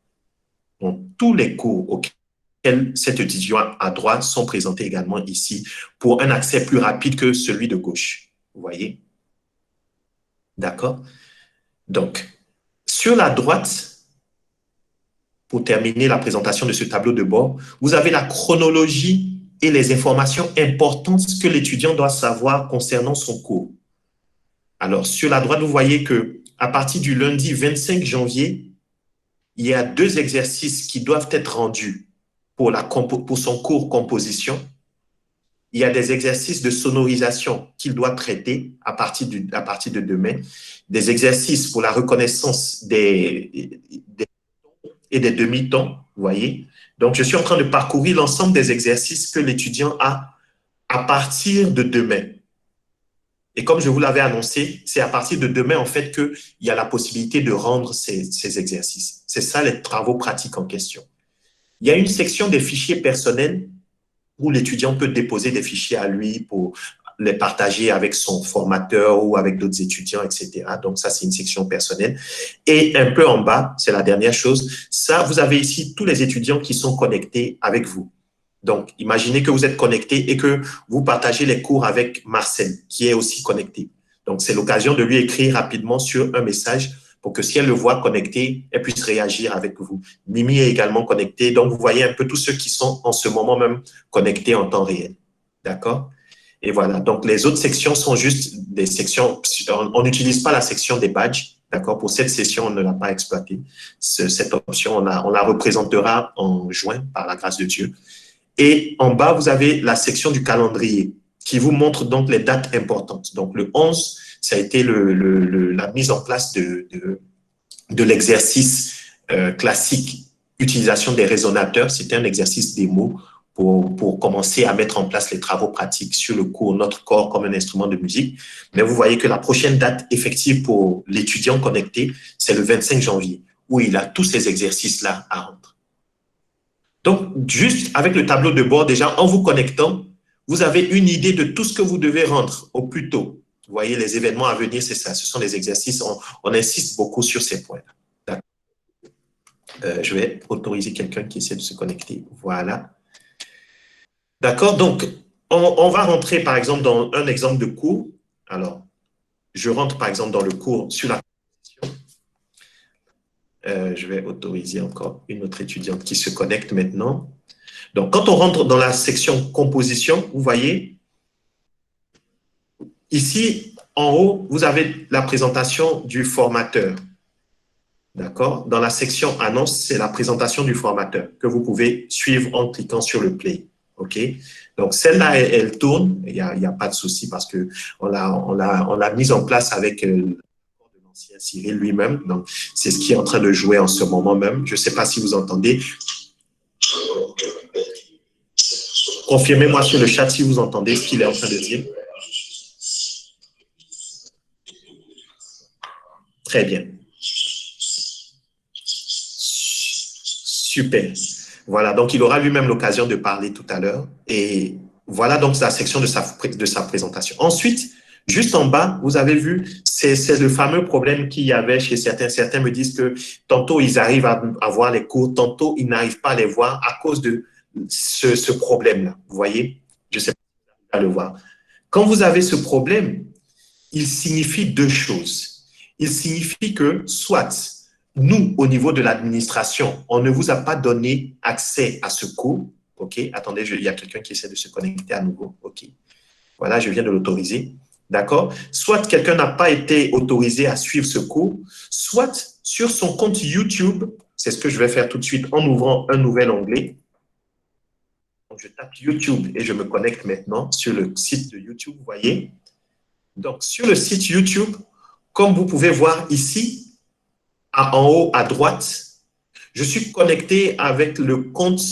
Donc, tous les cours auxquels cet étudiant a droit sont présentés également ici pour un accès plus rapide que celui de gauche. Vous voyez? D'accord? Donc, sur la droite, pour terminer la présentation de ce tableau de bord, vous avez la chronologie et les informations importantes que l'étudiant doit savoir concernant son cours. Alors, sur la droite, vous voyez que à partir du lundi 25 janvier, il y a 2 exercices qui doivent être rendus pour son cours composition. Il y a des exercices de sonorisation qu'il doit traiter à partir de demain, des exercices pour la reconnaissance des et des demi-tons, vous voyez. Donc, je suis en train de parcourir l'ensemble des exercices que l'étudiant a à partir de demain. Et comme je vous l'avais annoncé, c'est à partir de demain, en fait, qu'il y a la possibilité de rendre ces exercices. C'est ça, les travaux pratiques en question. Il y a une section des fichiers personnels où l'étudiant peut déposer des fichiers à lui pour les partager avec son formateur ou avec d'autres étudiants, etc. Donc, ça, c'est une section personnelle. Et un peu en bas, c'est la dernière chose, ça, vous avez ici tous les étudiants qui sont connectés avec vous. Donc, imaginez que vous êtes connecté et que vous partagez les cours avec Marcel, qui est aussi connecté. Donc, c'est l'occasion de lui écrire rapidement sur un message pour que si elle le voit connecté, elle puisse réagir avec vous. Mimi est également connectée. Donc, vous voyez un peu tous ceux qui sont en ce moment même connectés en temps réel. D'accord? Et voilà. Donc, les autres sections sont juste des sections. On n'utilise pas la section des badges. D'accord? Pour cette session, on ne l'a pas exploitée. Cette option, on la représentera en juin, par la grâce de Dieu. Et en bas, vous avez la section du calendrier qui vous montre donc les dates importantes. Donc, le 11, ça a été la mise en place de l'exercice classique, utilisation des résonateurs. C'était un exercice démo pour commencer à mettre en place les travaux pratiques sur le cours Notre corps comme un instrument de musique. Mais vous voyez que la prochaine date effective pour l'étudiant connecté, c'est le 25 janvier, où il a tous ces exercices-là à rendre. Donc, juste avec le tableau de bord, déjà, en vous connectant, vous avez une idée de tout ce que vous devez rendre au plus tôt. Vous voyez, les événements à venir, c'est ça. Ce sont des exercices. On insiste beaucoup sur ces points-là. Je vais autoriser quelqu'un qui essaie de se connecter. Voilà. D'accord. Donc, on va rentrer, par exemple, dans un exemple de cours. Alors, je rentre, par exemple, dans le cours sur la je vais autoriser encore une autre étudiante qui se connecte maintenant. Donc, quand on rentre dans la section composition, vous voyez, ici, en haut, vous avez la présentation du formateur. D'accord? Dans la section annonce, c'est la présentation du formateur que vous pouvez suivre en cliquant sur le play. OK? Donc, celle-là, elle tourne. Il n'y a pas de souci parce qu'on l'a mise en place avec l'ancien Cyril lui-même. Donc, c'est ce qui est en train de jouer en ce moment même. Je ne sais pas si vous entendez. Confirmez-moi sur le chat si vous entendez ce qu'il est en train de dire. Très bien. Super. Voilà, donc il aura lui-même l'occasion de parler tout à l'heure. Et voilà donc la section de sa présentation. Ensuite, juste en bas, vous avez vu, c'est le fameux problème qu'il y avait chez certains. Certains me disent que tantôt ils arrivent à voir les cours, tantôt ils n'arrivent pas à les voir à cause de ce problème-là. Vous voyez? Je ne sais pas si vous arrivez à le voir. Quand vous avez ce problème, il signifie deux choses. Il signifie que soit nous, au niveau de l'administration, on ne vous a pas donné accès à ce cours. OK, attendez, il y a quelqu'un qui essaie de se connecter à nouveau. OK, voilà, je viens de l'autoriser. D'accord? Soit quelqu'un n'a pas été autorisé à suivre ce cours, soit sur son compte YouTube, c'est ce que je vais faire tout de suite en ouvrant un nouvel onglet. Donc, je tape YouTube et je me connecte maintenant sur le site de YouTube, vous voyez. Donc, sur le site YouTube, comme vous pouvez voir ici, en haut à droite, je suis connecté avec le compte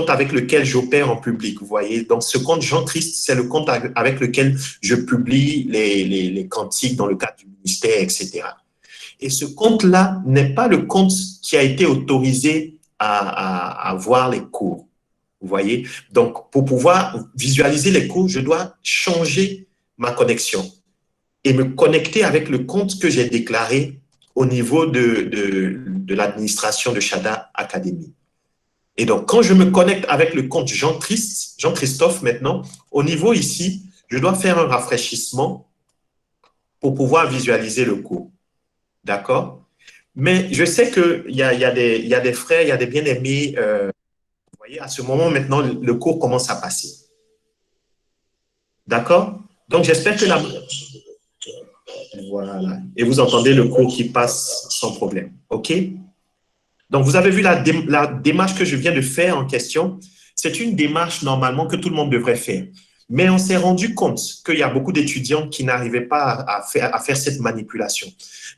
avec lequel j'opère en public, vous voyez. Donc, ce compte Jean Christ, c'est le compte avec lequel je publie les cantiques dans le cadre du ministère, etc. Et ce compte-là n'est pas le compte qui a été autorisé à voir les cours, vous voyez. Donc, pour pouvoir visualiser les cours, je dois changer ma connexion et me connecter avec le compte que j'ai déclaré au niveau de l'administration de Shada Academy. Et donc, quand je me connecte avec le compte Jean-Christophe maintenant, au niveau ici, je dois faire un rafraîchissement pour pouvoir visualiser le cours. D'accord? Mais je sais qu'il y a des frères, il y a des bien-aimés. Vous voyez, à ce moment maintenant, le cours commence à passer. D'accord? Donc, j'espère que la... Voilà. Et vous entendez le cours qui passe sans problème. OK? Donc, vous avez vu la démarche que je viens de faire en question. C'est une démarche normalement que tout le monde devrait faire. Mais on s'est rendu compte qu'il y a beaucoup d'étudiants qui n'arrivaient pas à faire cette manipulation.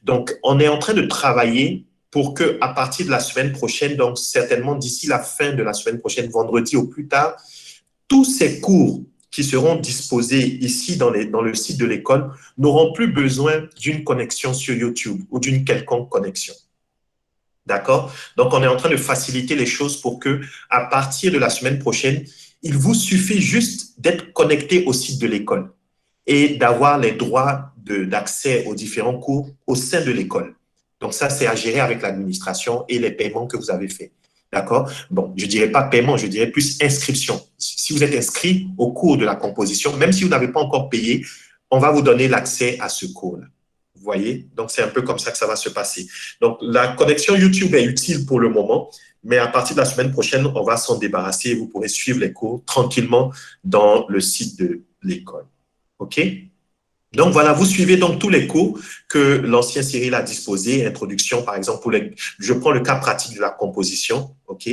Donc, on est en train de travailler pour qu'à partir de la semaine prochaine, donc certainement d'ici la fin de la semaine prochaine, vendredi au plus tard, tous ces cours qui seront disposés ici dans le site de l'école n'auront plus besoin d'une connexion sur YouTube ou d'une quelconque connexion. D'accord? Donc, on est en train de faciliter les choses pour que, à partir de la semaine prochaine, il vous suffit juste d'être connecté au site de l'école et d'avoir les droits d'accès aux différents cours au sein de l'école. Donc, ça, c'est à gérer avec l'administration et les paiements que vous avez faits. D'accord? Bon, je ne dirais pas paiement, je dirais plus inscription. Si vous êtes inscrit au cours de la composition, même si vous n'avez pas encore payé, on va vous donner l'accès à ce cours-là. Vous voyez? Donc, c'est un peu comme ça que ça va se passer. Donc, la connexion YouTube est utile pour le moment, mais à partir de la semaine prochaine, on va s'en débarrasser et vous pourrez suivre les cours tranquillement dans le site de l'école. OK? Donc, voilà, vous suivez donc tous les cours que l'ancien Cyril a disposés. Introduction, par exemple, je prends le cas pratique de la composition. OK?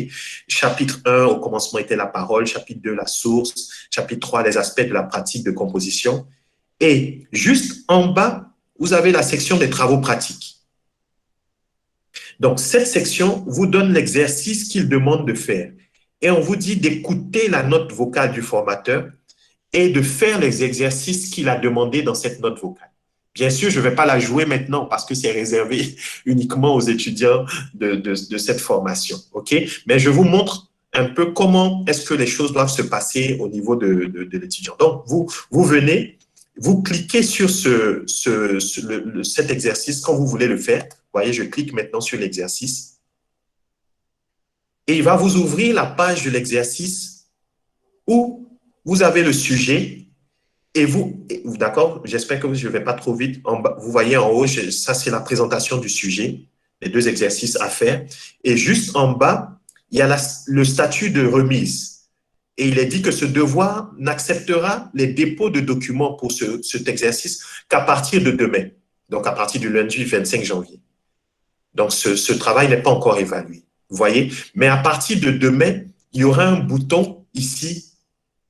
Chapitre 1, au commencement était la parole. Chapitre 2, la source. Chapitre 3, les aspects de la pratique de composition. Et juste en bas, vous avez la section des travaux pratiques. Donc, cette section vous donne l'exercice qu'il demande de faire. Et on vous dit d'écouter la note vocale du formateur et de faire les exercices qu'il a demandé dans cette note vocale. Bien sûr, je ne vais pas la jouer maintenant parce que c'est réservé uniquement aux étudiants de cette formation. OK? Mais je vous montre un peu comment est-ce que les choses doivent se passer au niveau de l'étudiant. Donc, vous venez, vous cliquez sur cet exercice quand vous voulez le faire. Vous voyez, je clique maintenant sur l'exercice. Et il va vous ouvrir la page de l'exercice où vous avez le sujet et vous, d'accord, j'espère que je ne vais pas trop vite. Vous voyez en haut, ça c'est la présentation du sujet, les deux exercices à faire. Et juste en bas, il y a le statut de remise. Et il est dit que ce devoir n'acceptera les dépôts de documents pour cet exercice qu'à partir de demain, donc à partir du lundi 25 janvier. Donc, ce travail n'est pas encore évalué. Vous voyez? Mais à partir de demain, il y aura un bouton ici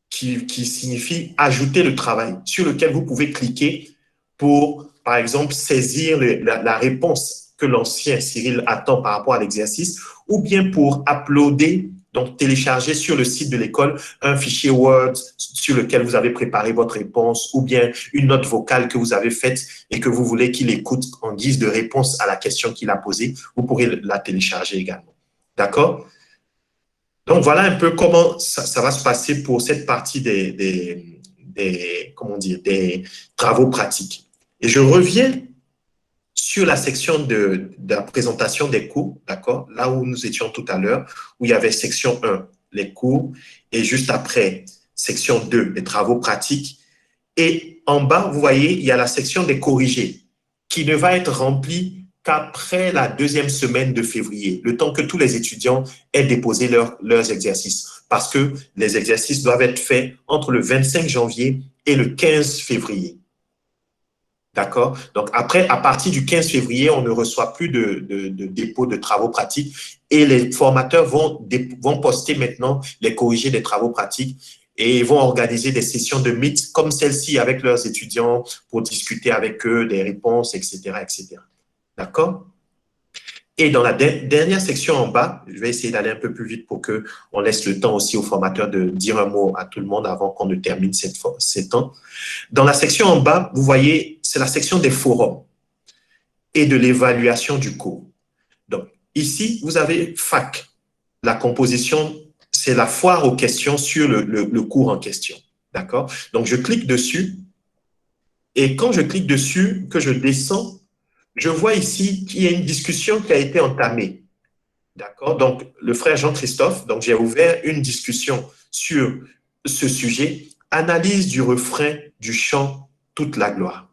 qui signifie « Ajouter le travail » sur lequel vous pouvez cliquer pour, par exemple, saisir la réponse que l'ancien Cyril attend par rapport à l'exercice ou bien pour uploader, donc télécharger sur le site de l'école un fichier Word sur lequel vous avez préparé votre réponse ou bien une note vocale que vous avez faite et que vous voulez qu'il écoute en guise de réponse à la question qu'il a posée. Vous pourrez la télécharger également. D'accord? Donc, voilà un peu comment ça va se passer pour cette partie des travaux pratiques. Et je reviens sur la section de la présentation des cours, d'accord, là où nous étions tout à l'heure, où il y avait section 1, les cours, et juste après, section 2, les travaux pratiques. Et en bas, vous voyez, il y a la section des corrigés, qui ne va être remplie qu'après la deuxième semaine de février, le temps que tous les étudiants aient déposé leurs exercices. Parce que les exercices doivent être faits entre le 25 janvier et le 15 février. D'accord? Donc, après, à partir du 15 février, on ne reçoit plus de dépôt de travaux pratiques et les formateurs vont poster maintenant les corrigés des travaux pratiques et vont organiser des sessions de Meet comme celle-ci avec leurs étudiants pour discuter avec eux des réponses, etc., etc. D'accord? Et dans la dernière section en bas, je vais essayer d'aller un peu plus vite pour qu'on laisse le temps aussi aux formateurs de dire un mot à tout le monde avant qu'on ne termine ces temps. Dans la section en bas, vous voyez, c'est la section des forums et de l'évaluation du cours. Donc, ici, vous avez FAQ. La composition, c'est la foire aux questions sur le cours en question. D'accord? Donc, je clique dessus et quand je clique dessus, que je descends, je vois ici qu'il y a une discussion qui a été entamée. D'accord? Donc, le frère Jean-Christophe, donc j'ai ouvert une discussion sur ce sujet, analyse du refrain du chant Toute la gloire.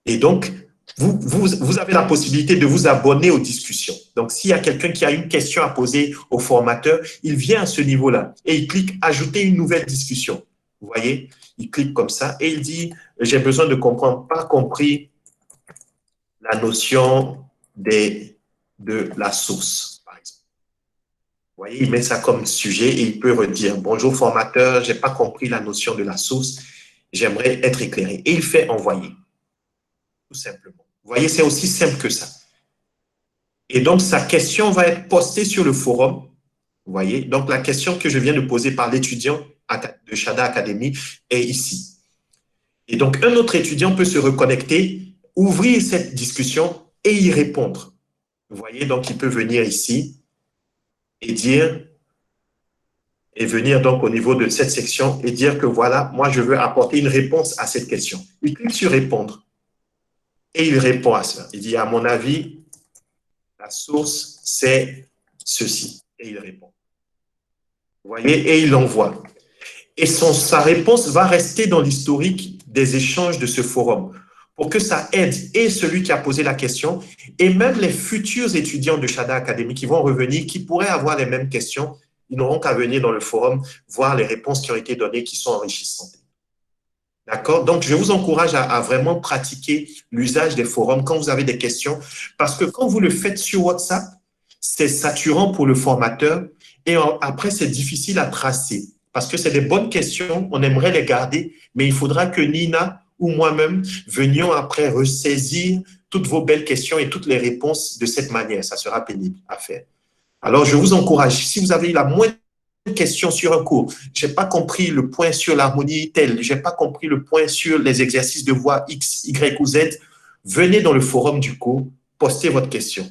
Et donc, vous avez la possibilité de vous abonner aux discussions. Donc, s'il y a quelqu'un qui a une question à poser au formateur, il vient à ce niveau-là et il clique « Ajouter une nouvelle discussion ». Vous voyez? Il clique comme ça et il dit « J'ai besoin de comprendre, pas compris la notion de la source, par exemple. » Vous voyez, il met ça comme sujet et il peut redire « Bonjour formateur, je n'ai pas compris la notion de la source, j'aimerais être éclairé. » Et il fait « Envoyer ». Tout simplement. Vous voyez, c'est aussi simple que ça. Et donc, sa question va être postée sur le forum. Vous voyez, donc la question que je viens de poser par l'étudiant de Shada Academy est ici. Et donc, un autre étudiant peut se reconnecter, ouvrir cette discussion et y répondre. Vous voyez, donc il peut venir ici et dire, et venir donc au niveau de cette section et dire que voilà, moi je veux apporter une réponse à cette question. Il clique sur répondre. Et il répond à cela. Il dit, à mon avis, la source, c'est ceci. Et il répond. Vous voyez, et il l'envoie. Et sa réponse va rester dans l'historique des échanges de ce forum pour que ça aide et celui qui a posé la question et même les futurs étudiants de Shada Academy qui vont revenir, qui pourraient avoir les mêmes questions, ils n'auront qu'à venir dans le forum, voir les réponses qui ont été données, qui sont enrichissantes. D'accord? Donc, je vous encourage à vraiment pratiquer l'usage des forums quand vous avez des questions, parce que quand vous le faites sur WhatsApp, c'est saturant pour le formateur et après, c'est difficile à tracer parce que c'est des bonnes questions, on aimerait les garder, mais il faudra que Nina ou moi-même venions après ressaisir toutes vos belles questions et toutes les réponses de cette manière. Ça sera pénible à faire. Alors, je vous encourage, si vous avez la moindre question sur un cours, je n'ai pas compris le point sur l'harmonie telle, je n'ai pas compris le point sur les exercices de voix X, Y ou Z, venez dans le forum du cours, postez votre question.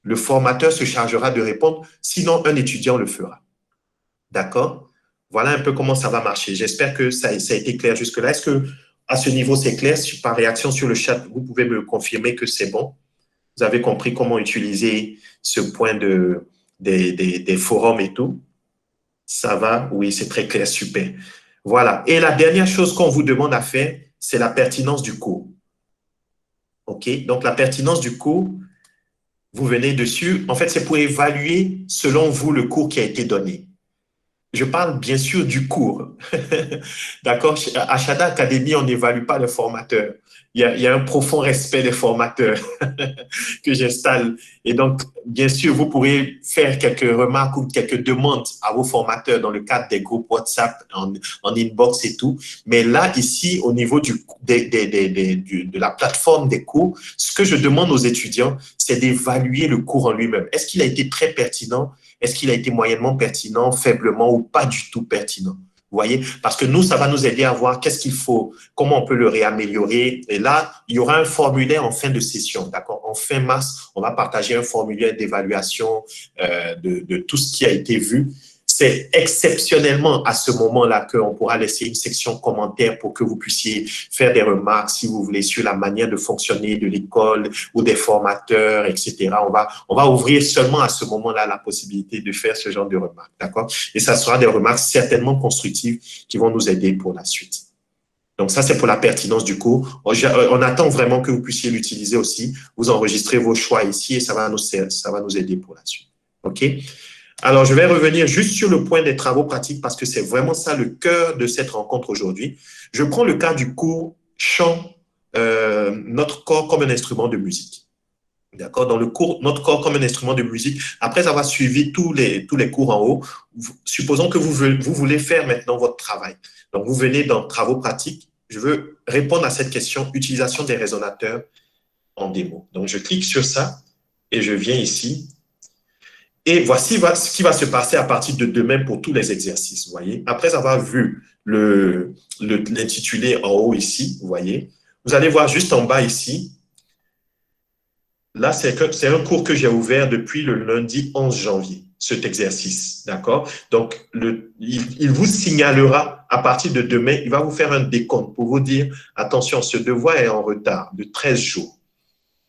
Le formateur se chargera de répondre, sinon un étudiant le fera. D'accord? Voilà un peu comment ça va marcher. J'espère que ça a été clair jusque-là. Est-ce que à ce niveau, c'est clair? Par réaction sur le chat, vous pouvez me confirmer que c'est bon? Vous avez compris comment utiliser ce point des forums et tout? Ça va? Oui, c'est très clair, super. Voilà. Et la dernière chose qu'on vous demande à faire, c'est la pertinence du cours. OK? Donc, la pertinence du cours, vous venez dessus. En fait, c'est pour évaluer, selon vous, le cours qui a été donné. Je parle bien sûr du cours. D'accord? À Shada Academy, on n'évalue pas les formateurs. Il y a un profond respect des formateurs que j'installe. Et donc, bien sûr, vous pourrez faire quelques remarques ou quelques demandes à vos formateurs dans le cadre des groupes WhatsApp, en inbox et tout. Mais là, ici, au niveau de la plateforme des cours, ce que je demande aux étudiants, c'est d'évaluer le cours en lui-même. Est-ce qu'il a été très pertinent? Est-ce qu'il a été moyennement pertinent, faiblement ou pas du tout pertinent? Vous voyez? Parce que nous, ça va nous aider à voir qu'est-ce qu'il faut, comment on peut le réaméliorer. Et là, il y aura un formulaire en fin de session, d'accord? En fin mars, on va partager un formulaire d'évaluation de tout ce qui a été vu. C'est exceptionnellement à ce moment-là qu'on pourra laisser une section commentaires pour que vous puissiez faire des remarques, si vous voulez, sur la manière de fonctionner de l'école ou des formateurs, etc. On va ouvrir seulement à ce moment-là la possibilité de faire ce genre de remarques, d'accord? Et ça sera des remarques certainement constructives qui vont nous aider pour la suite. Donc, ça, c'est pour la pertinence du cours. On attend vraiment que vous puissiez l'utiliser aussi. Vous enregistrez vos choix ici et ça va nous aider pour la suite. OK? Alors, je vais revenir juste sur le point des travaux pratiques parce que c'est vraiment ça le cœur de cette rencontre aujourd'hui. Je prends le cas du cours chant, notre corps comme un instrument de musique. D'accord? Dans le cours, notre corps comme un instrument de musique, après avoir suivi tous les cours en haut, supposons que vous voulez faire maintenant votre travail. Donc, vous venez dans travaux pratiques. Je veux répondre à cette question, utilisation des résonateurs en démo. Donc, je clique sur ça et je viens ici. Et voici ce qui va se passer à partir de demain pour tous les exercices. Vous voyez? Après avoir vu l'intitulé en haut ici, vous voyez, vous allez voir juste en bas ici. Là, c'est un cours que j'ai ouvert depuis le lundi 11 janvier, cet exercice. D'accord? Donc, il vous signalera à partir de demain, il va vous faire un décompte pour vous dire, attention, ce devoir est en retard de 13 jours.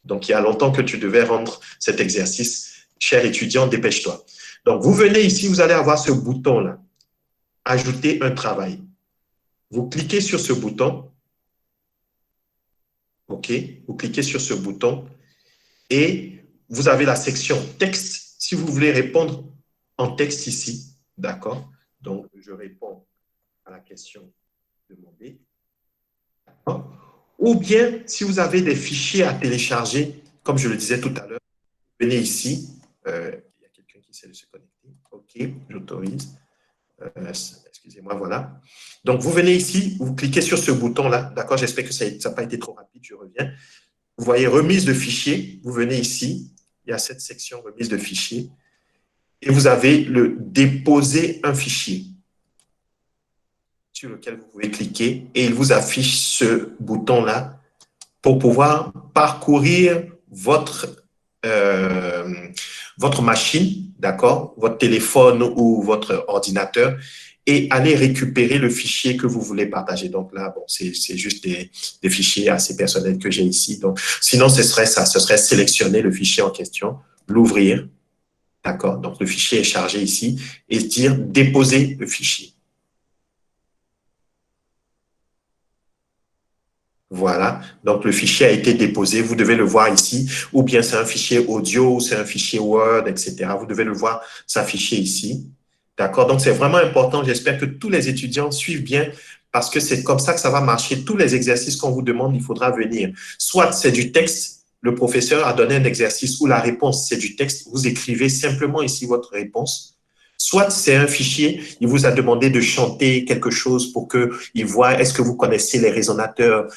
Donc, il y a longtemps que tu devais rendre cet exercice. Cher étudiant, dépêche-toi. Donc, vous venez ici, vous allez avoir ce bouton-là, ajouter un travail. Vous cliquez sur ce bouton. OK? Vous cliquez sur ce bouton. Et vous avez la section texte, si vous voulez répondre en texte ici, d'accord? Donc, je réponds à la question demandée. Ou bien, si vous avez des fichiers à télécharger, comme je le disais tout à l'heure, venez ici. Il y a quelqu'un qui essaie de se connecter. OK, j'autorise. Excusez-moi, voilà. Donc, vous venez ici, vous cliquez sur ce bouton-là, d'accord? J'espère que ça n'a pas été trop rapide, je reviens. Vous voyez remise de fichiers, vous venez ici, il y a cette section remise de fichiers, et vous avez le déposer un fichier sur lequel vous pouvez cliquer et il vous affiche ce bouton-là pour pouvoir parcourir votre machine, d'accord, votre téléphone ou votre ordinateur et aller récupérer le fichier que vous voulez partager. Donc là, bon, c'est juste des fichiers assez personnels que j'ai ici. Donc, sinon, ce serait ça, ce serait sélectionner le fichier en question, l'ouvrir, d'accord? Donc, le fichier est chargé ici et dire déposer le fichier. Voilà, donc le fichier a été déposé, vous devez le voir ici, ou bien c'est un fichier audio, ou c'est un fichier Word, etc. Vous devez le voir s'afficher ici. D'accord? Donc, c'est vraiment important. J'espère que tous les étudiants suivent bien parce que c'est comme ça que ça va marcher. Tous les exercices qu'on vous demande, il faudra venir. Soit c'est du texte, le professeur a donné un exercice où la réponse, c'est du texte. Vous écrivez simplement ici votre réponse. Soit c'est un fichier, il vous a demandé de chanter quelque chose pour qu'il voit est-ce que vous connaissez les résonateurs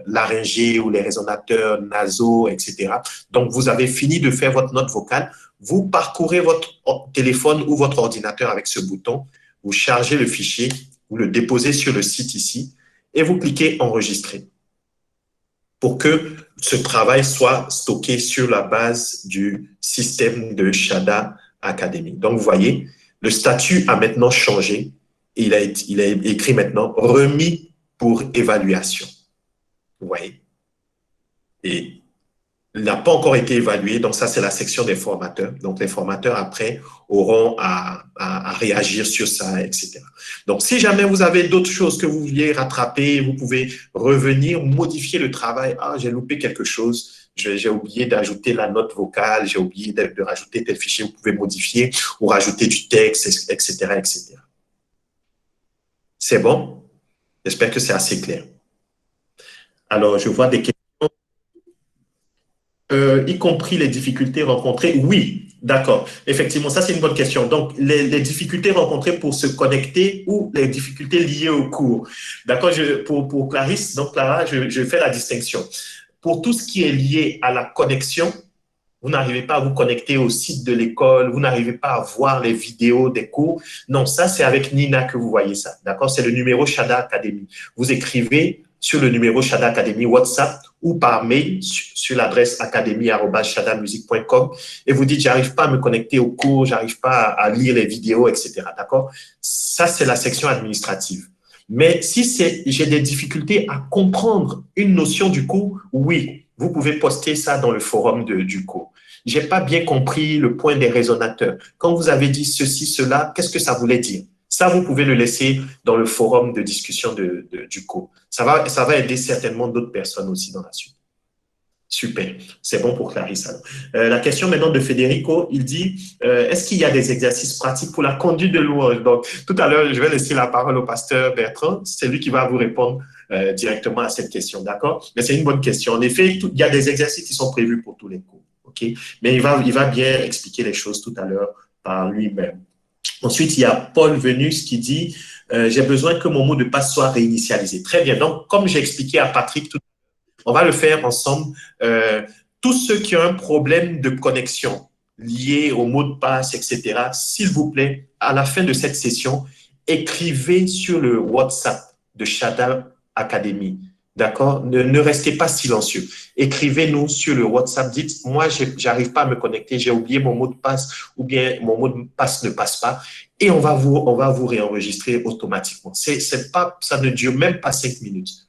laryngés ou les résonateurs nasaux, etc. Donc, vous avez fini de faire votre note vocale. Vous parcourez votre téléphone ou votre ordinateur avec ce bouton. Vous chargez le fichier, vous le déposez sur le site ici et vous cliquez « Enregistrer » pour que ce travail soit stocké sur la base du système de Shada Academy. Donc, vous voyez, le statut a maintenant changé. Il a écrit maintenant « Remis pour évaluation ». Vous voyez? Et il n'a pas encore été évalué. Donc, ça, c'est la section des formateurs. Donc, les formateurs, après, auront à réagir sur ça, etc. Donc, si jamais vous avez d'autres choses que vous vouliez rattraper, vous pouvez revenir, modifier le travail. Ah, j'ai loupé quelque chose. J'ai oublié d'ajouter la note vocale. J'ai oublié de rajouter tel fichier. Vous pouvez modifier ou rajouter du texte, etc., etc. C'est bon? J'espère que c'est assez clair. Alors, je vois des questions. Y compris les difficultés rencontrées? Oui, d'accord. Effectivement, ça, c'est une bonne question. Donc, les difficultés rencontrées pour se connecter ou les difficultés liées au cours. D'accord, pour Clarisse, donc Clara, je fais la distinction. Pour tout ce qui est lié à la connexion, vous n'arrivez pas à vous connecter au site de l'école, vous n'arrivez pas à voir les vidéos des cours. Non, ça, c'est avec Nina que vous voyez ça. D'accord, c'est le numéro Shada Academy. Vous écrivez sur le numéro Shada Academy WhatsApp ou par mail sur l'adresse academy@shadamusic.com et vous dites j'arrive pas à me connecter au cours, j'arrive pas à lire les vidéos, etc. D'accord? Ça, c'est la section administrative. Mais si j'ai des difficultés à comprendre une notion du cours, oui, vous pouvez poster ça dans le forum du cours. J'ai pas bien compris le point des résonateurs. Quand vous avez dit ceci, cela, qu'est-ce que ça voulait dire? Ça, vous pouvez le laisser dans le forum de discussion du cours. Ça va aider certainement d'autres personnes aussi dans la suite. Super, c'est bon pour Clarisse. La question maintenant de Federico, il dit, est-ce qu'il y a des exercices pratiques pour la conduite de louange? Donc, tout à l'heure, je vais laisser la parole au pasteur Bertrand. C'est lui qui va vous répondre directement à cette question, d'accord? Mais c'est une bonne question. En effet, il y a des exercices qui sont prévus pour tous les cours, ok? Mais il va bien expliquer les choses tout à l'heure par lui-même. Ensuite, il y a Paul Venus qui dit, j'ai besoin que mon mot de passe soit réinitialisé. Très bien. Donc, comme j'ai expliqué à Patrick tout. On va le faire ensemble. Tous ceux qui ont un problème de connexion lié au mot de passe, etc., s'il vous plaît, à la fin de cette session, écrivez sur le WhatsApp de Shaddai Academy. D'accord? Ne restez pas silencieux. Écrivez-nous sur le WhatsApp. Dites, moi, j'arrive pas à me connecter, j'ai oublié mon mot de passe ou bien mon mot de passe ne passe pas. Et on va vous réenregistrer automatiquement. Ça ne dure même pas 5 minutes.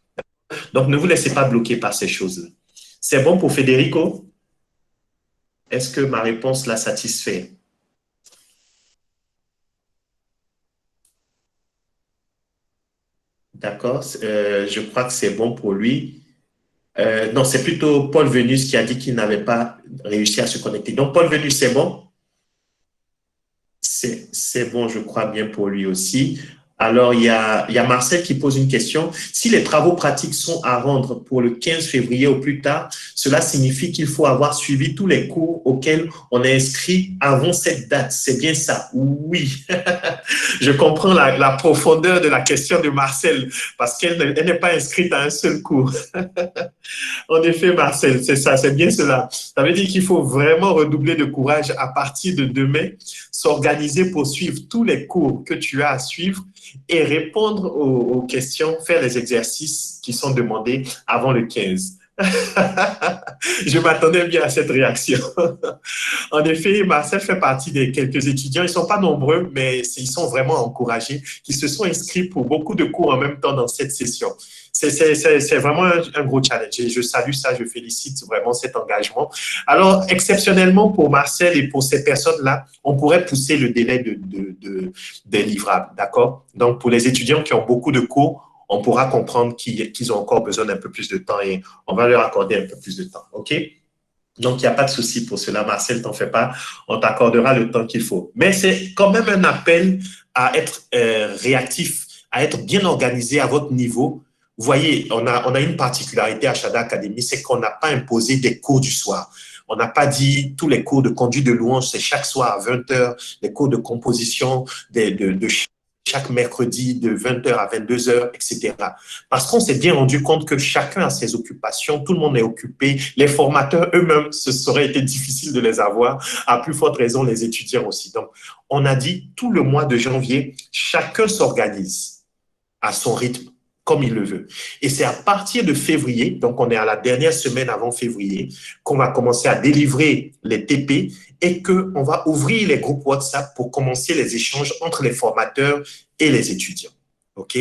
Donc, ne vous laissez pas bloquer par ces choses-là. C'est bon pour Federico? Est-ce que ma réponse l'a satisfait? D'accord, je crois que c'est bon pour lui. Non, c'est plutôt Paul Venus qui a dit qu'il n'avait pas réussi à se connecter. Donc, Paul Venus, c'est bon? C'est bon, je crois bien pour lui aussi. Alors, il y a Marcel qui pose une question. Si les travaux pratiques sont à rendre pour le 15 février au plus tard, cela signifie qu'il faut avoir suivi tous les cours auxquels on est inscrit avant cette date. C'est bien ça? Oui. Je comprends la profondeur de la question de Marcel parce qu'elle n'est pas inscrite à un seul cours. En effet, Marcel, c'est ça, c'est bien cela. Ça veut dire qu'il faut vraiment redoubler de courage à partir de demain, s'organiser pour suivre tous les cours que tu as à suivre et répondre aux questions, faire les exercices qui sont demandés avant le 15. Je m'attendais bien à cette réaction. En effet, Marcel fait partie des quelques étudiants, ils ne sont pas nombreux, mais ils sont vraiment encouragés, qui se sont inscrits pour beaucoup de cours en même temps dans cette session. C'est vraiment un gros challenge et je salue ça, je félicite vraiment cet engagement. Alors, exceptionnellement pour Marcel et pour ces personnes-là, on pourrait pousser le délai des livrables, d'accord? Donc, pour les étudiants qui ont beaucoup de cours, on pourra comprendre qu'ils ont encore besoin d'un peu plus de temps et on va leur accorder un peu plus de temps, OK? Donc, il n'y a pas de souci pour cela, Marcel, t'en fais pas, on t'accordera le temps qu'il faut. Mais c'est quand même un appel à être réactif, à être bien organisé à votre niveau. Vous voyez, on a une particularité à Shaddai Academy, c'est qu'on n'a pas imposé des cours du soir. On n'a pas dit tous les cours de conduite de louange, c'est chaque soir à 20h, les cours de composition de chaque mercredi de 20h à 22h, etc. Parce qu'on s'est bien rendu compte que chacun a ses occupations, tout le monde est occupé. Les formateurs eux-mêmes, ce serait été difficile de les avoir, à plus forte raison les étudiants aussi. Donc, on a dit tout le mois de janvier, chacun s'organise à son rythme, comme il le veut. Et c'est à partir de février, donc on est à la dernière semaine avant février, qu'on va commencer à délivrer les TP et qu'on va ouvrir les groupes WhatsApp pour commencer les échanges entre les formateurs et les étudiants. OK?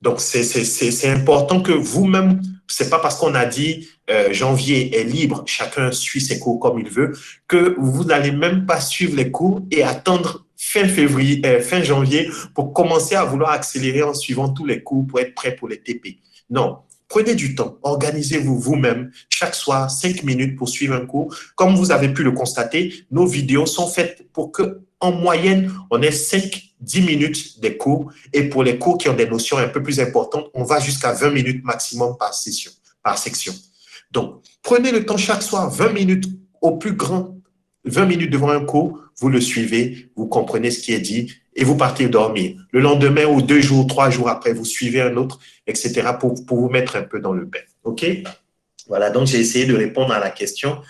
Donc, c'est important que vous-même, c'est pas parce qu'on a dit janvier est libre, chacun suit ses cours comme il veut, que vous n'allez même pas suivre les cours et attendre fin janvier pour commencer à vouloir accélérer en suivant tous les cours pour être prêt pour les TP. Non. Prenez du temps, organisez-vous vous-même, chaque soir, 5 minutes pour suivre un cours. Comme vous avez pu le constater, nos vidéos sont faites pour que, en moyenne, on ait 5-10 minutes des cours. Et pour les cours qui ont des notions un peu plus importantes, on va jusqu'à 20 minutes maximum par section. Donc, prenez le temps chaque soir, 20 minutes au plus grand, 20 minutes devant un cours, vous le suivez, vous comprenez ce qui est dit et vous partez dormir. Le lendemain ou 2 jours, 3 jours après, vous suivez un autre, etc. pour vous mettre un peu dans le bain. OK? Voilà, donc j'ai essayé de répondre à la question.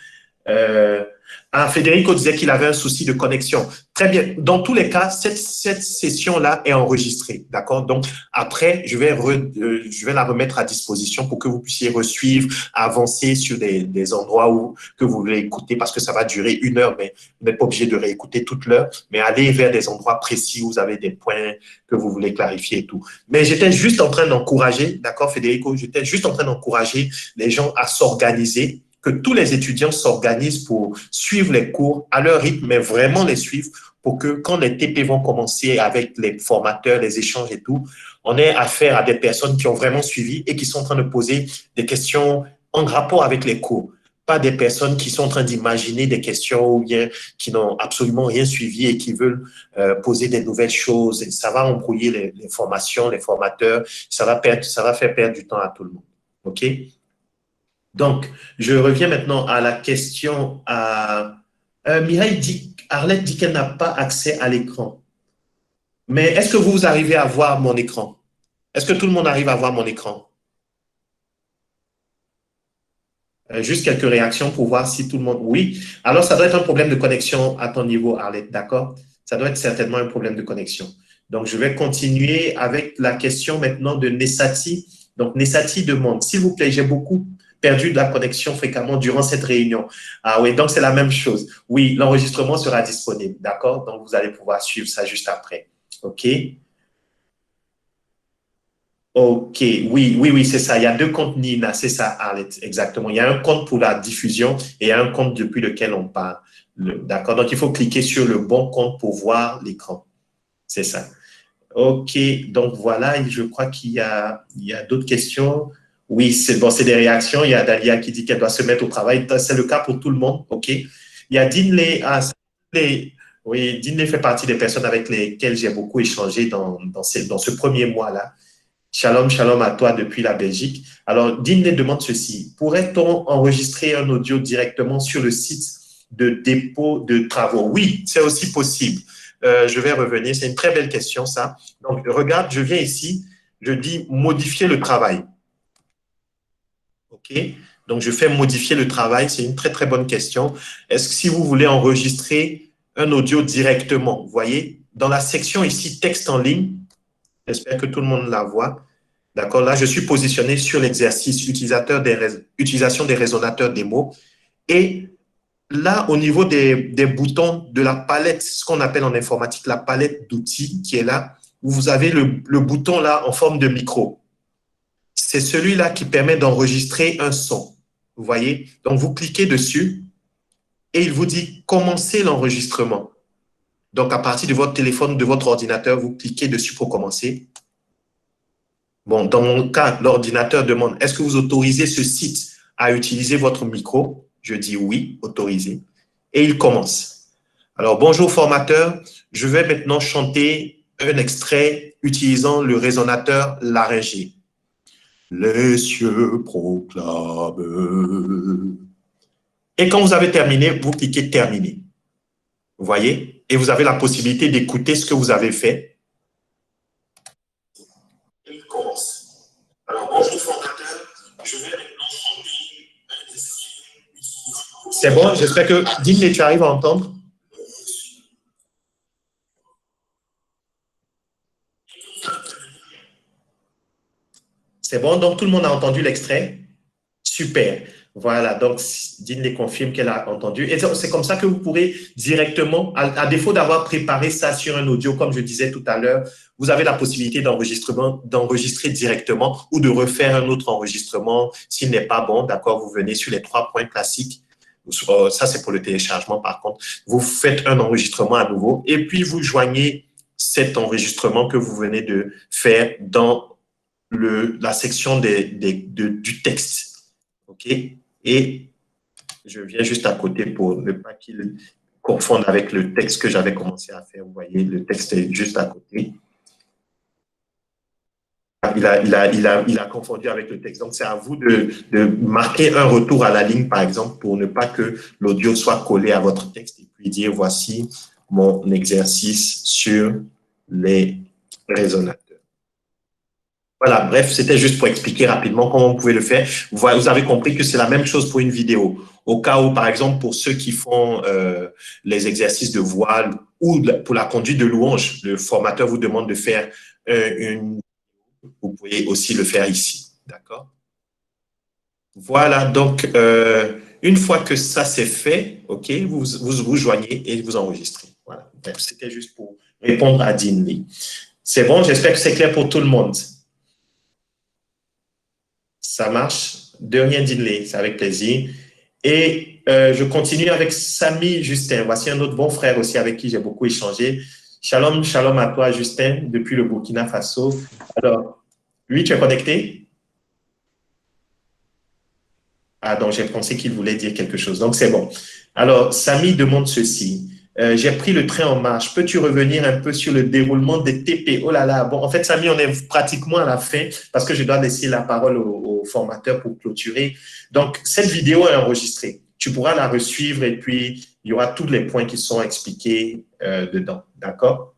Federico disait qu'il avait un souci de connexion. Très bien. Dans tous les cas, cette session-là est enregistrée. D'accord? Donc, après, je vais la remettre à disposition pour que vous puissiez resuivre, avancer sur des endroits que vous voulez écouter parce que ça va durer 1 heure, mais vous n'êtes pas obligé de réécouter toute l'heure, mais allez vers des endroits précis où vous avez des points que vous voulez clarifier et tout. Mais j'étais juste en train d'encourager, d'accord, Federico? J'étais juste en train d'encourager les gens à s'organiser, que tous les étudiants s'organisent pour suivre les cours à leur rythme, mais vraiment les suivre pour que quand les TP vont commencer avec les formateurs, les échanges et tout, on ait affaire à des personnes qui ont vraiment suivi et qui sont en train de poser des questions en rapport avec les cours. Pas des personnes qui sont en train d'imaginer des questions ou bien qui n'ont absolument rien suivi et qui veulent poser des nouvelles choses. Et ça va embrouiller les formations, les formateurs. Ça va faire perdre du temps à tout le monde. OK? Donc, je reviens maintenant à la question à Arlette dit qu'elle n'a pas accès à l'écran. Mais est-ce que vous arrivez à voir mon écran? Est-ce que tout le monde arrive à voir mon écran? Juste quelques réactions pour voir si tout le monde… Oui. Alors, ça doit être un problème de connexion à ton niveau, Arlette, d'accord? Ça doit être certainement un problème de connexion. Donc, je vais continuer avec la question maintenant de Nessati. Donc, Nessati demande, s'il vous plaît, j'ai beaucoup perdu de la connexion fréquemment durant cette réunion. Ah oui, donc c'est la même chose. Oui, l'enregistrement sera disponible, d'accord? Donc, vous allez pouvoir suivre ça juste après. OK? OK, oui, c'est ça. Il y a deux comptes Nina, c'est ça, Arlette, exactement. Il y a un compte pour la diffusion et un compte depuis lequel on parle. D'accord? Donc, il faut cliquer sur le bon compte pour voir l'écran. C'est ça. OK, donc voilà, je crois qu'il y a d'autres questions. Oui, c'est bon, c'est des réactions. Il y a Dalia qui dit qu'elle doit se mettre au travail. C'est le cas pour tout le monde. OK. Il y a Dinley. Oui, Dinley fait partie des personnes avec lesquelles j'ai beaucoup échangé dans ce premier mois-là. Shalom, shalom à toi depuis la Belgique. Alors, Dinley demande ceci. Pourrait-on enregistrer un audio directement sur le site de dépôt de travaux? Oui, c'est aussi possible. Je vais revenir. C'est une très belle question, ça. Donc, regarde, je viens ici. Je dis modifier le travail. OK? Donc, je fais modifier le travail. C'est une très, très bonne question. Est-ce que si vous voulez enregistrer un audio directement, vous voyez, dans la section ici, texte en ligne, j'espère que tout le monde la voit. D'accord? Là, je suis positionné sur l'exercice utilisation des résonateurs des mots. Et là, au niveau des boutons de la palette, ce qu'on appelle en informatique la palette d'outils qui est là, où vous avez le bouton là en forme de micro. C'est celui-là qui permet d'enregistrer un son. Vous voyez? Donc, vous cliquez dessus et il vous dit « Commencer l'enregistrement ». Donc, à partir de votre téléphone, de votre ordinateur, vous cliquez dessus pour commencer. Bon, dans mon cas, l'ordinateur demande « Est-ce que vous autorisez ce site à utiliser votre micro ?» Je dis « Oui, autorisé ». Et il commence. Alors, bonjour formateur, je vais maintenant chanter un extrait utilisant le résonateur laryngé. Les cieux proclament. Et quand vous avez terminé, vous cliquez « Terminer ». Vous voyez? Et vous avez la possibilité d'écouter ce que vous avez fait. Il commence. Alors, bonjour formateur, je vais maintenant chanter un extrait. C'est bon? J'espère que Dinley, tu arrives à entendre? C'est bon? Donc, tout le monde a entendu l'extrait? Super. Voilà, donc Dinley confirme qu'elle a entendu. Et c'est comme ça que vous pourrez directement, à défaut d'avoir préparé ça sur un audio, comme je disais tout à l'heure, vous avez la possibilité d'enregistrer directement ou de refaire un autre enregistrement. S'il n'est pas bon, d'accord, vous venez sur les 3 points classiques. Ça, c'est pour le téléchargement, par contre. Vous faites un enregistrement à nouveau et puis vous joignez cet enregistrement que vous venez de faire dans la section du texte. OK? Et je viens juste à côté pour ne pas qu'il confonde avec le texte que j'avais commencé à faire. Vous voyez, le texte est juste à côté. Il a confondu avec le texte. Donc, c'est à vous de marquer un retour à la ligne, par exemple, pour ne pas que l'audio soit collé à votre texte et puis dire, voici mon exercice sur les résonateurs. Voilà, bref, c'était juste pour expliquer rapidement comment vous pouvez le faire. Vous avez compris que c'est la même chose pour une vidéo. Au cas où, par exemple, pour ceux qui font les exercices de voix ou pour la conduite de louange, le formateur vous demande de faire vous pouvez aussi le faire ici. D'accord? Voilà, donc, une fois que ça c'est fait, OK, vous joignez et vous enregistrez. Voilà, c'était juste pour répondre à Dinley. C'est bon, j'espère que c'est clair pour tout le monde. Ça marche. De rien, Dinley, c'est avec plaisir. Et je continue avec Samy Justin. Voici un autre bon frère aussi avec qui j'ai beaucoup échangé. Shalom, shalom à toi, Justin, depuis le Burkina Faso. Alors, lui, tu es connecté? Ah, donc j'ai pensé qu'il voulait dire quelque chose. Donc, c'est bon. Alors, Samy demande ceci. J'ai pris le train en marche. Peux-tu revenir un peu sur le déroulement des TP? Oh là là. Bon, en fait, Samy, on est pratiquement à la fin parce que je dois laisser la parole au formateur pour clôturer. Donc, cette vidéo est enregistrée. Tu pourras la resuivre et puis il y aura tous les points qui sont expliqués dedans. D'accord?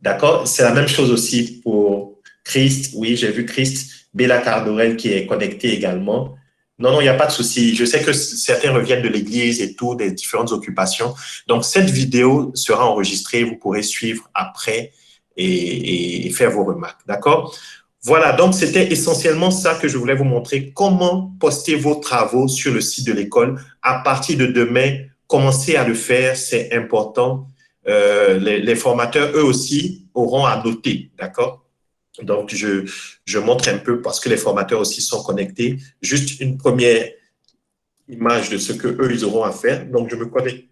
D'accord? C'est la même chose aussi pour Christ. Oui, j'ai vu Christ. Béla Cardorel qui est connecté également. Non, il n'y a pas de souci. Je sais que certains reviennent de l'église et tout, des différentes occupations. Donc, cette vidéo sera enregistrée. Vous pourrez suivre après et faire vos remarques. D'accord? Voilà, donc c'était essentiellement ça que je voulais vous montrer. Comment poster vos travaux sur le site de l'école. À partir de demain, commencez à le faire, c'est important. Les formateurs, eux aussi, auront à noter. D'accord? Donc, je montre un peu parce que les formateurs aussi sont connectés. Juste une première image de ce qu'eux, ils auront à faire. Donc, je me connecte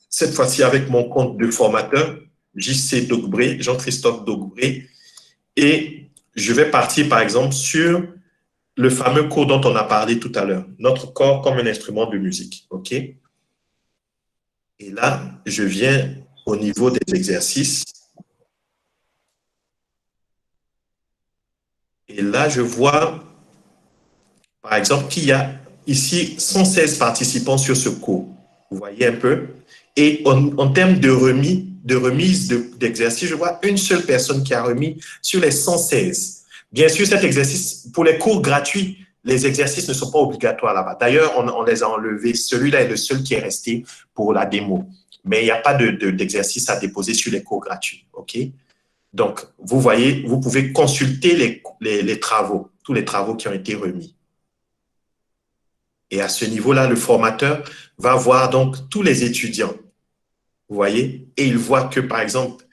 cette fois-ci avec mon compte de formateur, JC Dogbré, Jean-Christophe Dogbré. Et je vais partir, par exemple, sur le fameux cours dont on a parlé tout à l'heure. Notre corps comme un instrument de musique. OK? Et là, je viens au niveau des exercices. Et là, je vois, par exemple, qu'il y a ici 116 participants sur ce cours. Vous voyez un peu? Et en termes de remise d'exercice, je vois une seule personne qui a remis sur les 116. Bien sûr, cet exercice, pour les cours gratuits, les exercices ne sont pas obligatoires là-bas. D'ailleurs, on les a enlevés. Celui-là est le seul qui est resté pour la démo. Mais il n'y a pas d'exercice à déposer sur les cours gratuits. OK? Donc, vous voyez, vous pouvez consulter les travaux, tous les travaux qui ont été remis. Et à ce niveau-là, le formateur va voir donc tous les étudiants. Vous voyez? Et il voit que, par exemple,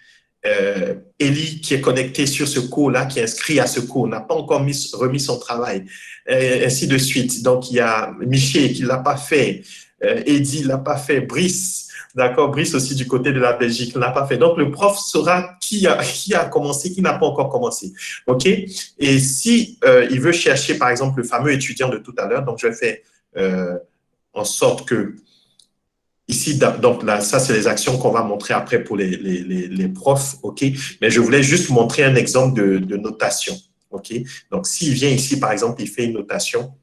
Élie, qui est connecté sur ce cours-là, qui est inscrit à ce cours, n'a pas encore remis son travail, ainsi de suite. Donc, il y a Miché qui ne l'a pas fait, Eddy ne l'a pas fait, Brice, d'accord, Brice aussi du côté de la Belgique ne l'a pas fait. Donc, le prof saura qui a commencé, qui n'a pas encore commencé. OK? Et si il veut chercher, par exemple, le fameux étudiant de tout à l'heure, donc je vais faire en sorte que ici, donc là, ça, c'est les actions qu'on va montrer après pour les profs, OK? Mais je voulais juste montrer un exemple de notation, OK? Donc, s'il vient ici, par exemple, il fait une notation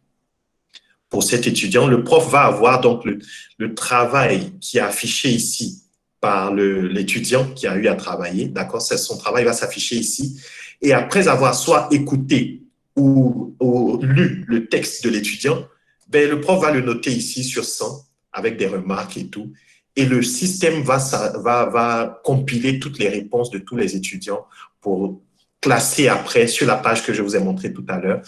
pour cet étudiant, le prof va avoir donc le travail qui est affiché ici par l'étudiant qui a eu à travailler, d'accord? Son travail va s'afficher ici. Et après avoir soit écouté ou lu le texte de l'étudiant, ben, le prof va le noter ici sur 100 avec des remarques et tout. Et le système va compiler toutes les réponses de tous les étudiants pour classer après sur la page que je vous ai montrée tout à l'heure.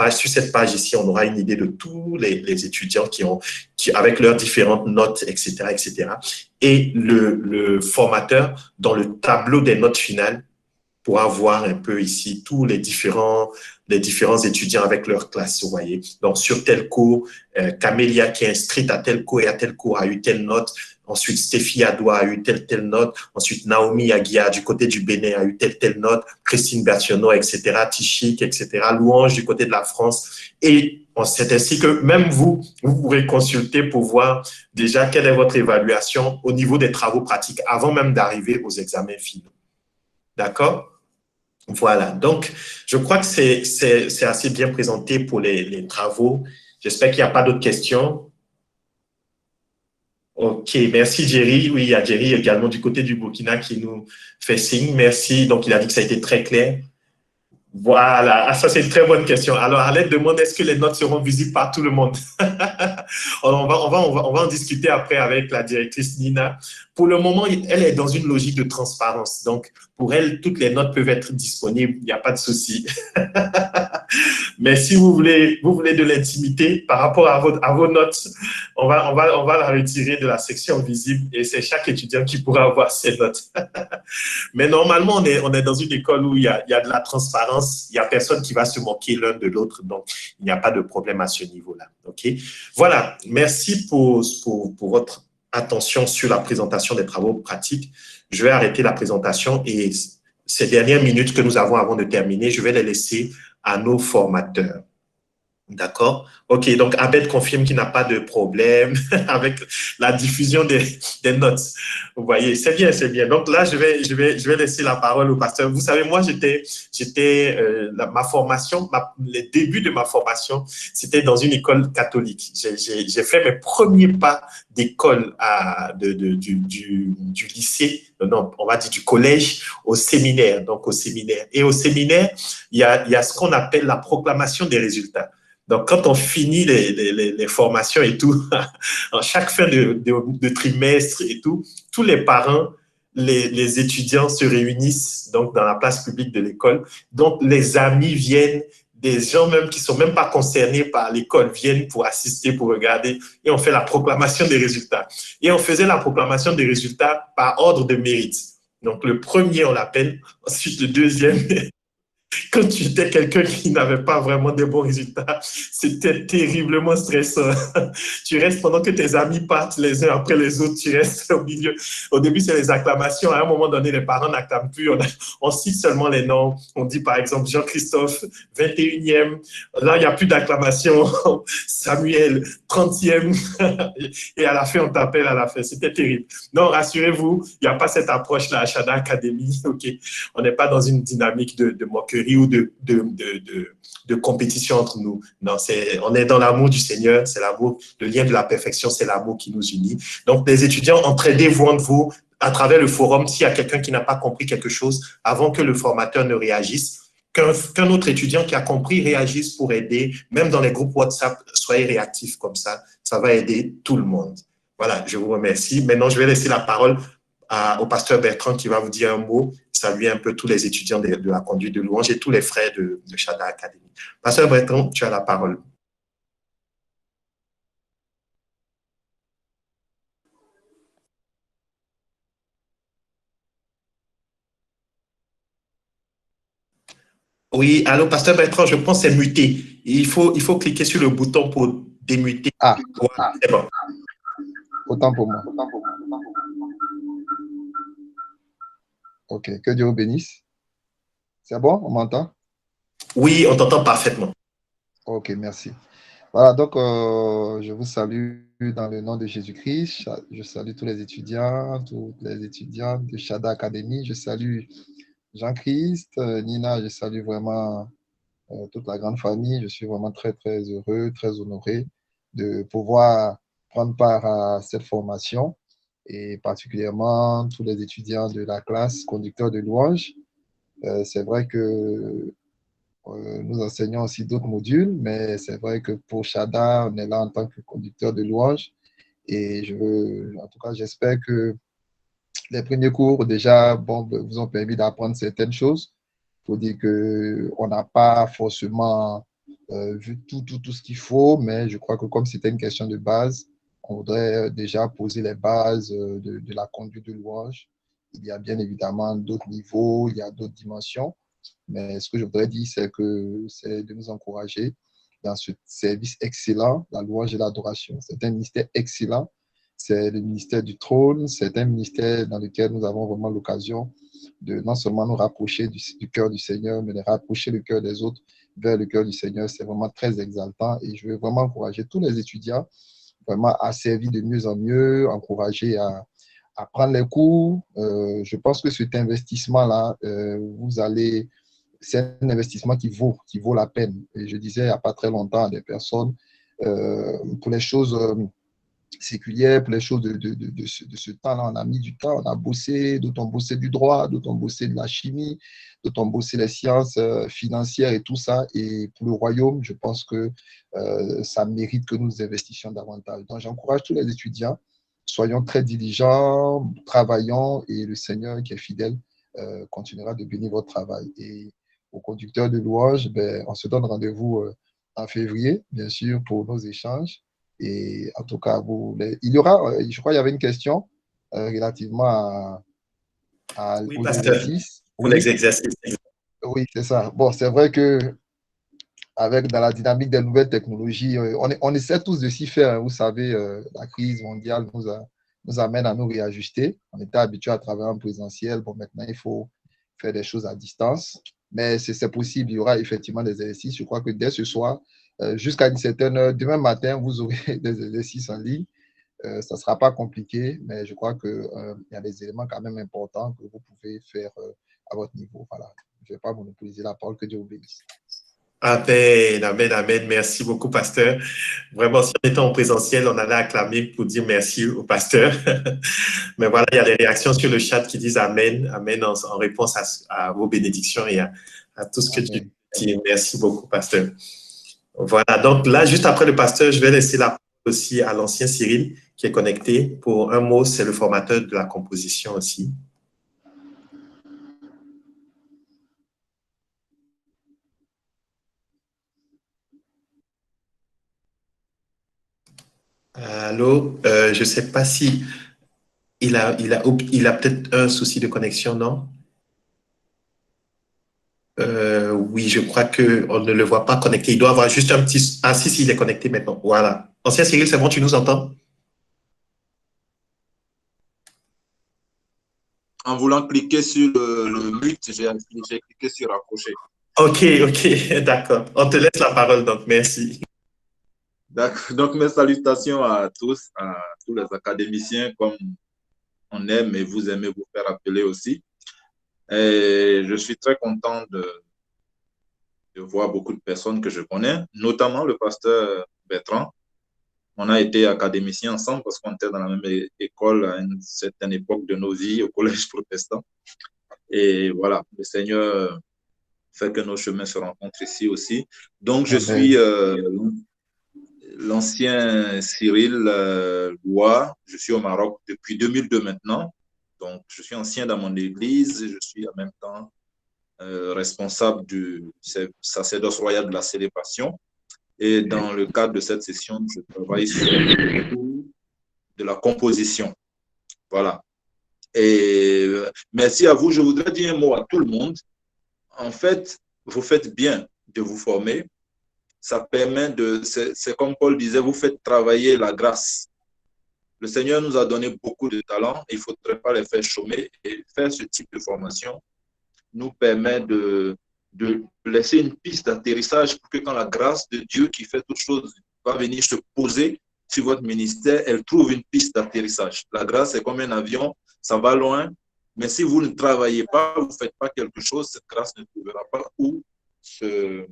Sur cette page ici, on aura une idée de tous les étudiants avec leurs différentes notes, etc., etc. Et le formateur, dans le tableau des notes finales, pourra voir un peu ici tous les différents étudiants avec leur classe, vous voyez. Donc, sur tel cours, Camélia qui est inscrite à tel cours et à tel cours a eu telle note. Ensuite, Stéphie Adoua a eu telle note. Ensuite, Naomi Aguia du côté du Bénin a eu telle note. Christine Bertionneau, etc. Tichik, etc. Louange du côté de la France. Et c'est ainsi que même vous pourrez consulter pour voir déjà quelle est votre évaluation au niveau des travaux pratiques avant même d'arriver aux examens finaux. D'accord? Voilà, donc je crois que c'est assez bien présenté pour les travaux. J'espère qu'il n'y a pas d'autres questions. OK, merci Jerry. Oui, il y a Jerry également du côté du Burkina qui nous fait signe. Merci, donc il a dit que ça a été très clair. Voilà, ça c'est une très bonne question. Alors, Alette demande, est-ce que les notes seront visibles par tout le monde? on va en discuter après avec la directrice Nina. Pour le moment, elle est dans une logique de transparence. Donc, pour elle, toutes les notes peuvent être disponibles. Il n'y a pas de souci. Mais si vous voulez de l'intimité par rapport à vos notes, on va la retirer de la section visible et c'est chaque étudiant qui pourra avoir ses notes. Mais normalement, on est dans une école où il y a de la transparence, il n'y a personne qui va se moquer l'un de l'autre, donc il n'y a pas de problème à ce niveau-là. Okay? Voilà, merci pour votre attention sur la présentation des travaux pratiques. Je vais arrêter la présentation et ces dernières minutes que nous avons avant de terminer, je vais les laisser à nos formateurs. D'accord? OK, donc Abed confirme qu'il n'a pas de problème avec la diffusion des notes. Vous voyez, c'est bien, c'est bien. Donc là, je vais laisser la parole au pasteur. Vous savez, moi, ma formation, les débuts de ma formation, c'était dans une école catholique. J'ai fait mes premiers pas d'école du lycée, non, on va dire du collège au séminaire, donc au séminaire. Et au séminaire, il y a ce qu'on appelle la proclamation des résultats. Donc, quand on finit les formations et tout, en chaque fin de trimestre et tout, tous les parents, les étudiants se réunissent donc dans la place publique de l'école. Donc, les amis viennent, des gens même qui sont même pas concernés par l'école viennent pour assister, pour regarder, et on fait la proclamation des résultats. Et on faisait la proclamation des résultats par ordre de mérite. Donc, le premier, on l'appelle, ensuite le deuxième. Quand tu étais quelqu'un qui n'avait pas vraiment de bons résultats, c'était terriblement stressant. Tu restes pendant que tes amis partent les uns après les autres, tu restes au milieu. Au début, c'est les acclamations. À un moment donné, les parents n'acclament plus. On cite seulement les noms. On dit par exemple Jean-Christophe, 21e. Là, il n'y a plus d'acclamation. Samuel, 30e. Et à la fin, on t'appelle à la fin. C'était terrible. Non, rassurez-vous, il n'y a pas cette approche-là à Shada Academy. Okay. On n'est pas dans une dynamique de moquerie ou de compétition entre nous. Non, on est dans l'amour du Seigneur, c'est l'amour, le lien de la perfection, c'est l'amour qui nous unit. Donc, les étudiants, entraidez-vous entre vous à travers le forum s'il y a quelqu'un qui n'a pas compris quelque chose avant que le formateur ne réagisse. Qu'un autre étudiant qui a compris réagisse pour aider, même dans les groupes WhatsApp, soyez réactifs comme ça va aider tout le monde. Voilà, je vous remercie. Maintenant, je vais laisser la parole au pasteur Bertrand qui va vous dire un mot, saluer un peu tous les étudiants de la conduite de louange et tous les frères de Shada Academy. Pasteur Bertrand, tu as la parole. Oui, allô, pasteur Bertrand, je pense que c'est muté. Il faut cliquer sur le bouton pour démuter. Ah, voilà, c'est bon. Autant pour moi. Ok, que Dieu vous bénisse. C'est bon, on m'entend? Oui, on t'entend parfaitement. Ok, merci. Voilà, donc je vous salue dans le nom de Jésus-Christ. Je salue tous les étudiants, toutes les étudiantes de Shada Academy. Je salue Jean-Christ, Nina, je salue vraiment toute la grande famille. Je suis vraiment très, très heureux, très honoré de pouvoir prendre part à cette formation et particulièrement tous les étudiants de la classe conducteur de louange. C'est vrai que nous enseignons aussi d'autres modules, mais c'est vrai que pour Shada, on est là en tant que conducteur de louange. Et en tout cas, j'espère que les premiers cours déjà vous ont permis d'apprendre certaines choses. Il faut dire qu'on n'a pas forcément vu tout ce qu'il faut, mais je crois que comme c'était une question de base, on voudrait déjà poser les bases de la conduite de louange. Il y a bien évidemment d'autres niveaux, il y a d'autres dimensions. Mais ce que je voudrais dire, c'est de nous encourager dans ce service excellent, la louange et l'adoration. C'est un ministère excellent. C'est le ministère du trône. C'est un ministère dans lequel nous avons vraiment l'occasion de non seulement nous rapprocher du cœur du Seigneur, mais de rapprocher le cœur des autres vers le cœur du Seigneur. C'est vraiment très exaltant et je veux vraiment encourager tous les étudiants vraiment à servir de mieux en mieux, encourager à prendre les cours. Je pense que cet investissement-là, c'est un investissement qui vaut la peine. Et je disais il n'y a pas très longtemps à des personnes, pour les choses séculières, pour les choses de ce temps-là, on a mis du temps, on a bossé, d'autres ont bossé du droit, d'autres ont bossé de la chimie, d'autres ont bossé les sciences financières et tout ça. Et pour le royaume, je pense que ça mérite que nous investissions davantage. Donc, j'encourage tous les étudiants, soyons très diligents, travaillons, et le Seigneur qui est fidèle continuera de bénir votre travail. Et aux conducteurs de louanges, ben, on se donne rendez-vous en février, bien sûr, pour nos échanges. Et en tout cas, il y aura, je crois qu'il y avait une question relativement Oui, aux pasteur, exercices. pour Oui, les exercices. oui, c'est ça. Bon, c'est vrai que dans la dynamique des nouvelles technologies, on essaie tous de s'y faire, hein. Vous savez, la crise mondiale nous amène à nous réajuster. On était habitué à travailler en présentiel. Bon, maintenant, il faut faire des choses à distance. Mais c'est possible. Il y aura effectivement des exercices. Je crois que dès ce soir, jusqu'à une certaine heure, demain matin, vous aurez des exercices en ligne. Ça ne sera pas compliqué, mais je crois qu'il y a des éléments quand même importants que vous pouvez faire à votre niveau. Voilà. Je ne vais pas monopoliser la parole. Que Dieu vous bénisse. Amen, amen, amen. Merci beaucoup, pasteur. Vraiment, si on était en présentiel, on allait acclamer pour dire merci au pasteur. Mais voilà, il y a des réactions sur le chat qui disent amen, amen en réponse à vos bénédictions et à tout ce que tu dis. Merci beaucoup, pasteur. Voilà, donc là, juste après le pasteur, je vais laisser la parole aussi à l'ancien Cyril qui est connecté. Pour un mot, c'est le formateur de la composition aussi. Allô, je ne sais pas si il a peut-être un souci de connexion, non? Oui, je crois qu'on ne le voit pas connecté. Il doit avoir juste un petit... Ah, si, il est connecté maintenant. Voilà. Ancien Cyril, c'est bon, tu nous entends? En voulant cliquer sur le mute, j'ai cliqué sur raccrocher. Ok, d'accord. On te laisse la parole, donc merci. D'accord. Donc, mes salutations à tous les académiciens, comme on aime et vous aimez vous faire appeler aussi. Et je suis très content de voir beaucoup de personnes que je connais, notamment le pasteur Bertrand. On a été académiciens ensemble parce qu'on était dans la même école à une certaine époque de nos vies au collège protestant. Et voilà, le Seigneur fait que nos chemins se rencontrent ici aussi. Donc, je suis l'ancien Cyril Loua. Je suis au Maroc depuis 2002 maintenant. Donc, je suis ancien dans mon église. Je suis en même temps responsable du sacerdoce royal de la célébration. Et dans le cadre de cette session, je travaille sur de la composition. Voilà. Et merci à vous. Je voudrais dire un mot à tout le monde. En fait, vous faites bien de vous former. Ça permet c'est comme Paul disait, vous faites travailler la grâce. Le Seigneur nous a donné beaucoup de talents. Il ne faudrait pas les faire chômer. Et faire ce type de formation nous permet de laisser une piste d'atterrissage pour que quand la grâce de Dieu qui fait toutes choses va venir se poser sur votre ministère, elle trouve une piste d'atterrissage. La grâce est comme un avion, ça va loin, mais si vous ne travaillez pas, vous ne faites pas quelque chose, cette grâce ne trouvera pas où se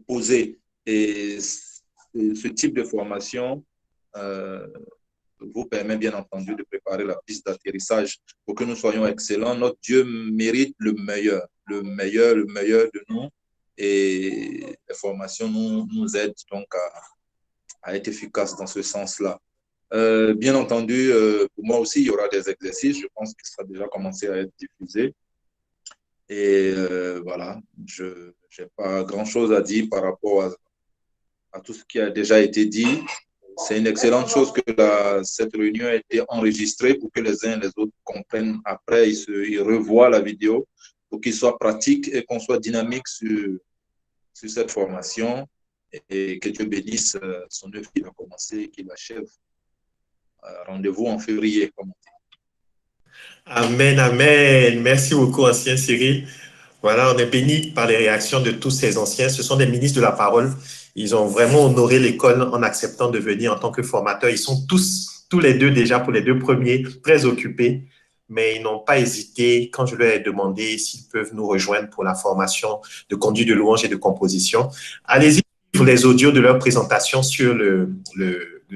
poser. Et ce type de formation vous permet bien entendu de préparer la piste d'atterrissage pour que nous soyons excellents. Notre Dieu mérite le meilleur de nous. Et les formations nous aident donc à être efficaces dans ce sens-là. Bien entendu, pour moi aussi, il y aura des exercices. Je pense que ça a déjà commencé à être diffusé. Et voilà, je n'ai pas grand-chose à dire par rapport à tout ce qui a déjà été dit. C'est une excellente chose que cette réunion ait été enregistrée pour que les uns et les autres comprennent après, ils revoient la vidéo pour qu'il soit pratique et qu'on soit dynamique sur cette formation et que Dieu bénisse son œuvre qu'il a commencé et qu'il achève. Rendez-vous en février, comme on dit. Amen, amen. Merci beaucoup, ancien Cyril. Voilà, on est béni par les réactions de tous ces anciens. Ce sont des ministres de la parole. Ils ont vraiment honoré l'école en acceptant de venir en tant que formateurs. Ils sont tous les deux déjà pour les 2 premiers, très occupés, mais ils n'ont pas hésité quand je leur ai demandé s'ils peuvent nous rejoindre pour la formation de conduite de louange et de composition. Allez-y pour les audios de leur présentation sur le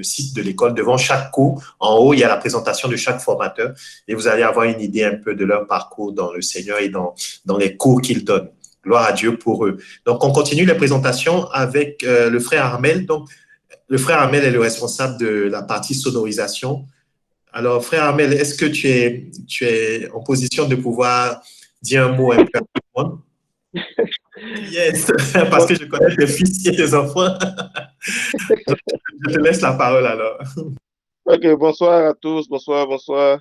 site de l'école. Devant chaque cours, en haut, il y a la présentation de chaque formateur et vous allez avoir une idée un peu de leur parcours dans le Seigneur et dans les cours qu'ils donnent. Gloire à Dieu pour eux. Donc, on continue les présentations avec le frère Armel. Donc, le frère Armel est le responsable de la partie sonorisation. Alors, frère Armel, est-ce que tu es en position de pouvoir dire un mot un peu à tout le monde? Yes, parce que je connais tes fils et tes enfants. Je te laisse la parole alors. Ok, bonsoir à tous, bonsoir, bonsoir.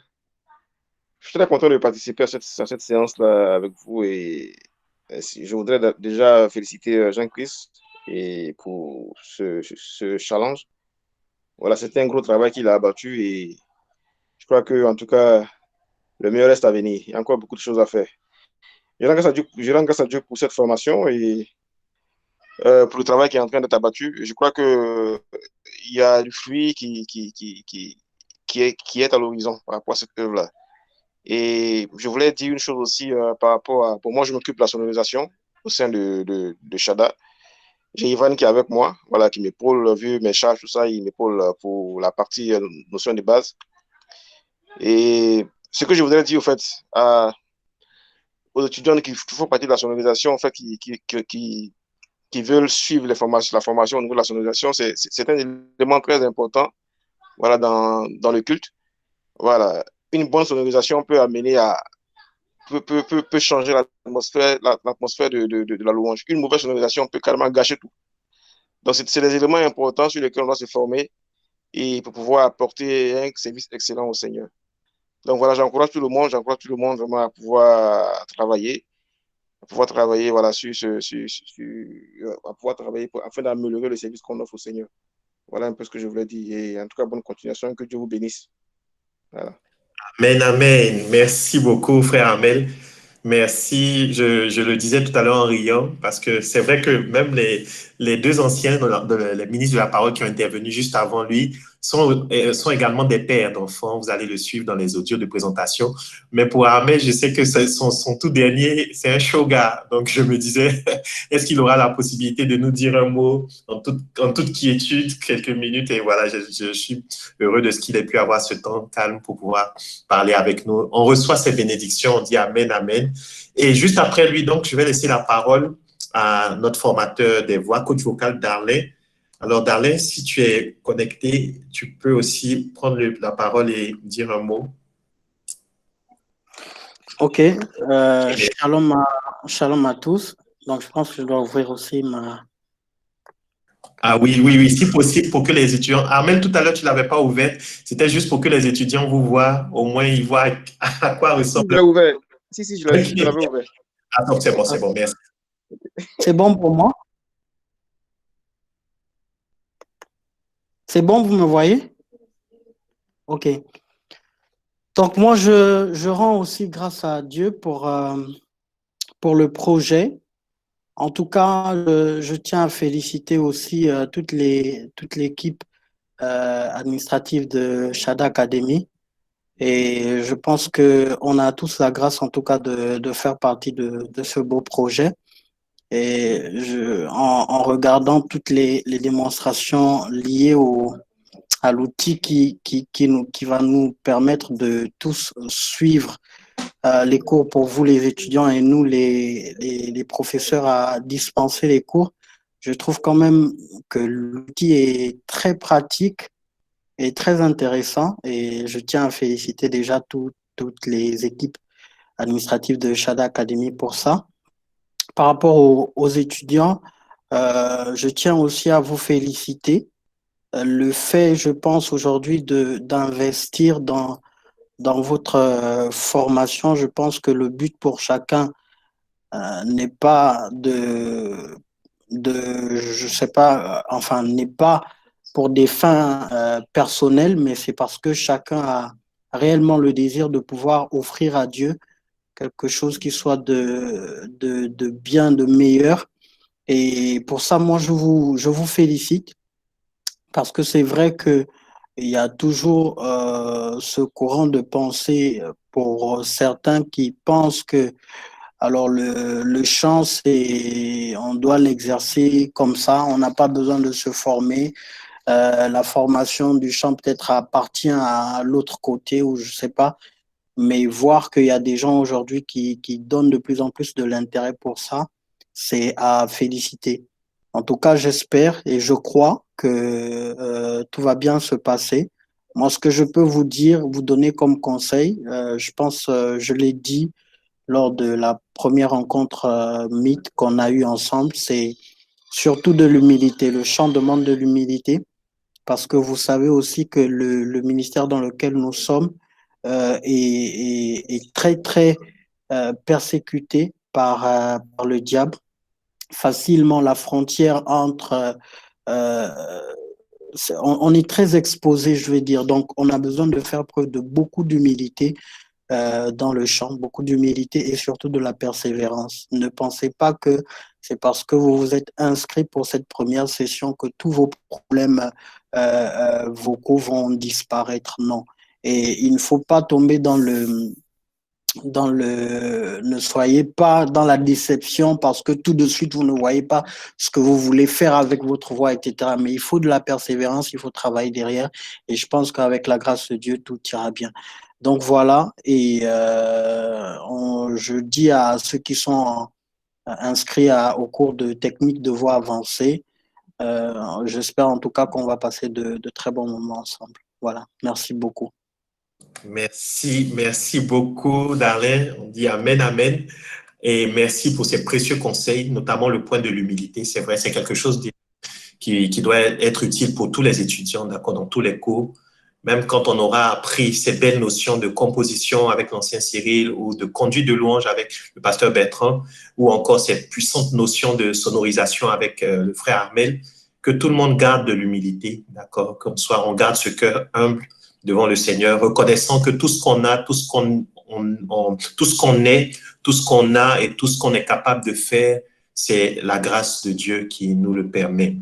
Je suis très content de participer à cette séance-là avec vous et je voudrais déjà féliciter Jean-Christ et pour ce challenge. Voilà, c'était un gros travail qu'il a abattu et je crois que, en tout cas, le meilleur reste à venir. Il y a encore beaucoup de choses à faire. Je rends grâce à Dieu pour cette formation et pour le travail qui est en train d'être abattu. Je crois que il y a du fruit qui est à l'horizon par rapport à cette œuvre-là. Et je voulais dire une chose aussi par rapport à... Pour moi, je m'occupe de la sonorisation au sein de Shada. J'ai Ivan qui est avec moi, voilà, qui m'épaule, vu mes charges, tout ça, il m'épaule pour la partie notion de base. Et ce que je voudrais dire, au fait, aux étudiants qui font partie de la sonorisation, en fait, qui veulent suivre la formation au niveau de la sonorisation, c'est un élément très important, voilà, dans le culte. Voilà, une bonne sonorisation peut amener à peut changer l'atmosphère de la louange. Une mauvaise sonorisation peut carrément gâcher tout. Donc, c'est des éléments importants sur lesquels on doit se former et pour pouvoir apporter un service excellent au Seigneur. Donc, voilà, j'encourage tout le monde vraiment à pouvoir travailler voilà, à pouvoir travailler afin d'améliorer le service qu'on offre au Seigneur. Voilà un peu ce que je voulais dire. Et en tout cas, bonne continuation, que Dieu vous bénisse. Voilà. Amen, amen. Merci beaucoup, frère Amel. Merci. Je le disais tout à l'heure en riant, parce que c'est vrai que même les deux anciens, les ministres de la parole qui ont intervenu juste avant lui, sont également des pères d'enfants. Vous allez le suivre dans les audios de présentation. Mais pour Amel, je sais que son tout dernier, c'est un show gars. Donc, je me disais, est-ce qu'il aura la possibilité de nous dire un mot en toute quiétude, quelques minutes? Et voilà, je suis heureux de ce qu'il ait pu avoir ce temps calme pour pouvoir parler avec nous. On reçoit ses bénédictions, on dit Amen, Amen. Et juste après lui, donc, je vais laisser la parole à notre formateur des voix, coach vocal Darlin. Alors, Darlin, si tu es connecté, tu peux aussi prendre la parole et dire un mot. Ok, shalom à tous. Donc, je pense que je dois ouvrir aussi ma... Ah oui, si possible, pour que les étudiants... Armel, tout à l'heure, tu ne l'avais pas ouvert. C'était juste pour que les étudiants vous voient, au moins ils voient à quoi ressemble. Je l'ai ouvert. Si, je l'avais ouvert. Ah non, c'est bon, merci. C'est bon pour moi? C'est bon, vous me voyez? Ok. Donc, moi, je rends aussi grâce à Dieu pour le projet. En tout cas, je tiens à féliciter aussi toute l'équipe administrative de Shada Academy. Et je pense qu'on a tous la grâce, en tout cas, de faire partie de ce beau projet. Et en regardant toutes les démonstrations liées à l'outil qui va nous permettre de tous suivre les cours pour vous, les étudiants, et nous, les professeurs, à dispenser les cours, je trouve quand même que l'outil est très pratique et très intéressant. Et je tiens à féliciter déjà toutes les équipes administratives de Shada Academy pour ça. Par rapport aux étudiants, je tiens aussi à vous féliciter. Le fait, je pense, aujourd'hui d'investir dans votre formation, je pense que le but pour chacun n'est pas je sais pas, enfin, n'est pas pour des fins personnelles, mais c'est parce que chacun a réellement le désir de pouvoir offrir à Dieu quelque chose qui soit de bien, de meilleur. Et pour ça, moi, je vous félicite, parce que c'est vrai que il y a toujours ce courant de pensée pour certains qui pensent que alors le chant, on doit l'exercer comme ça, on n'a pas besoin de se former. La formation du chant peut-être appartient à l'autre côté, ou je sais pas, mais voir qu'il y a des gens aujourd'hui qui donnent de plus en plus de l'intérêt pour ça, c'est à féliciter. En tout cas, j'espère et je crois que tout va bien se passer. Moi, ce que je peux vous dire, vous donner comme conseil, je pense, je l'ai dit lors de la première rencontre mythe qu'on a eue ensemble, c'est surtout de l'humilité. Le chant demande de l'humilité parce que vous savez aussi que le ministère dans lequel nous sommes est très, très persécuté par le diable. Facilement, la frontière entre... on est très exposé, je veux dire. Donc, on a besoin de faire preuve de beaucoup d'humilité dans le chant, beaucoup d'humilité et surtout de la persévérance. Ne pensez pas que c'est parce que vous vous êtes inscrit pour cette première session que tous vos problèmes vocaux vont disparaître. Non. Et il ne faut pas tomber ne soyez pas dans la déception parce que tout de suite vous ne voyez pas ce que vous voulez faire avec votre voix, etc. Mais il faut de la persévérance, il faut travailler derrière et je pense qu'avec la grâce de Dieu, tout ira bien. Donc voilà, et je dis à ceux qui sont inscrits au cours de techniques de voix avancée, j'espère en tout cas qu'on va passer de très bons moments ensemble. Voilà, merci beaucoup. Merci beaucoup, Darlin. On dit amen, amen. Et merci pour ces précieux conseils, notamment le point de l'humilité. C'est vrai, c'est quelque chose qui doit être utile pour tous les étudiants, d'accord, dans tous les cours. Même quand on aura appris ces belles notions de composition avec l'ancien Cyril ou de conduite de louange avec le pasteur Bertrand, ou encore cette puissante notion de sonorisation avec le frère Armel, que tout le monde garde de l'humilité, d'accord, comme soit on garde ce cœur humble devant le Seigneur, reconnaissant que tout ce qu'on a, tout ce qu'on est, tout ce qu'on a et tout ce qu'on est capable de faire, c'est la grâce de Dieu qui nous le permet.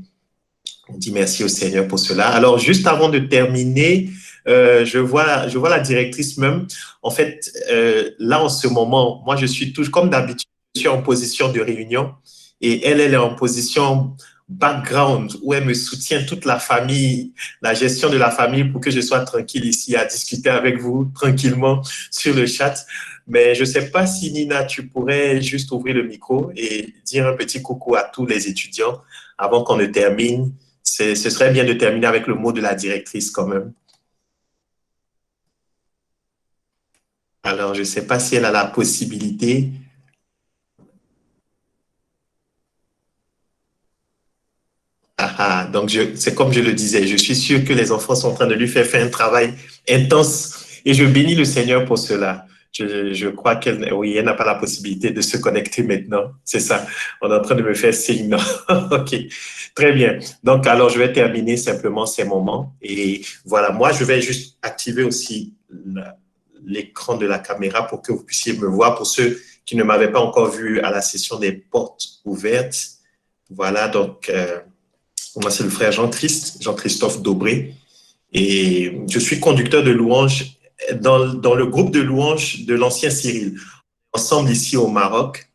On dit merci au Seigneur pour cela. Alors, juste avant de terminer, je vois la directrice même. En fait, là, en ce moment, moi, je suis toujours, comme d'habitude, je suis en position de réunion et elle est en position background où elle me soutient toute la famille, la gestion de la famille pour que je sois tranquille ici à discuter avec vous tranquillement sur le chat. Mais je ne sais pas si Nina, tu pourrais juste ouvrir le micro et dire un petit coucou à tous les étudiants avant qu'on ne termine. Ce serait bien de terminer avec le mot de la directrice quand même. Alors, je ne sais pas si elle a la possibilité. Donc, c'est comme je le disais, je suis sûr que les enfants sont en train de lui faire un travail intense et je bénis le Seigneur pour cela. Je crois qu'elle n'a pas la possibilité de se connecter maintenant. C'est ça. On est en train de me faire signe. Non. OK. Très bien. Donc, alors, je vais terminer simplement ces moments. Et voilà, moi, je vais juste activer aussi l'écran de la caméra pour que vous puissiez me voir. Pour ceux qui ne m'avaient pas encore vu à la session des portes ouvertes. Voilà, donc... moi, c'est le frère Jean-Christophe Dobré. Et je suis conducteur de louange dans le groupe de louange de l'ancien Cyril. Ensemble ici au Maroc.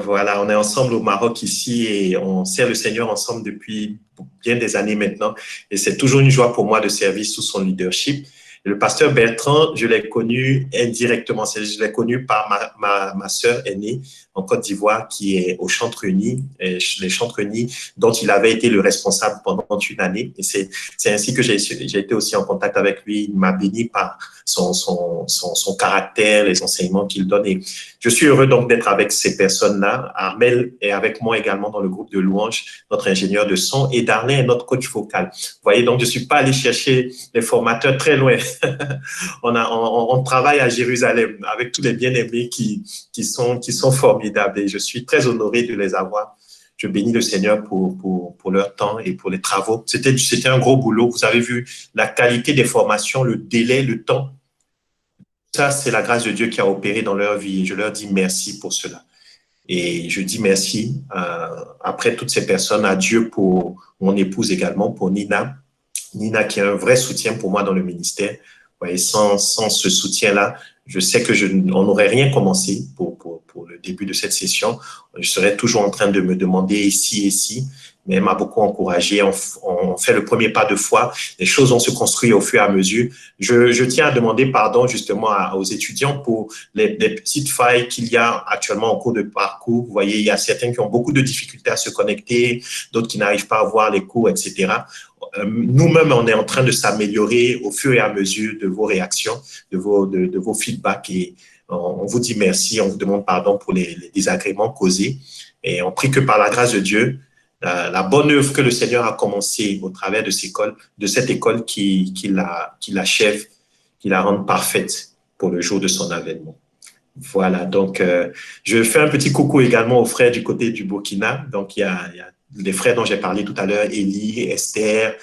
Voilà, on est ensemble au Maroc ici et on sert le Seigneur ensemble depuis bien des années maintenant. Et c'est toujours une joie pour moi de servir sous son leadership. Et le pasteur Bertrand, je l'ai connu indirectement. Je l'ai connu par ma sœur aînée en Côte d'Ivoire qui est au Chantre-Uni, les Chantre-Uni, dont il avait été le responsable pendant une année. Et c'est ainsi que j'ai été aussi en contact avec lui. Il m'a béni par son caractère, les enseignements qu'il donne. Et je suis heureux donc d'être avec ces personnes-là. Armel est avec moi également dans le groupe de louanges, notre ingénieur de son, et Darlin est notre coach vocal. Vous voyez, donc je ne suis pas allé chercher les formateurs très loin. on travaille à Jérusalem avec tous les bien-aimés qui sont formidables et je suis très honoré de les avoir. Je bénis le Seigneur pour leur temps et pour les travaux. C'était un gros boulot. Vous avez vu la qualité des formations, le délai, le temps. Ça, c'est la grâce de Dieu qui a opéré dans leur vie et je leur dis merci pour cela. Et je dis merci après toutes ces personnes, à Dieu pour mon épouse également, pour Nina. Nina qui est un vrai soutien pour moi dans le ministère. Vous voyez, sans ce soutien-là, je sais que on n'aurait rien commencé pour le début de cette session. Je serais toujours en train de me demander ici, mais elle m'a beaucoup encouragé. On fait le premier pas de foi. Les choses vont se construire au fur et à mesure. Je tiens à demander pardon justement aux étudiants pour les petites failles qu'il y a actuellement en cours de parcours. Vous voyez, il y a certains qui ont beaucoup de difficultés à se connecter, d'autres qui n'arrivent pas à voir les cours, etc. Nous-mêmes, on est en train de s'améliorer au fur et à mesure de vos réactions, de vos feedbacks. Et On vous dit merci, on vous demande pardon pour les désagréments causés. Et on prie que par la grâce de Dieu, la bonne œuvre que le Seigneur a commencée au travers de cette école, qu'il l'achève, qu'il la rende parfaite pour le jour de son avènement. Voilà, donc je fais un petit coucou également aux frères du côté du Burkina. Donc il y a les frères dont j'ai parlé tout à l'heure, Élie, Esther,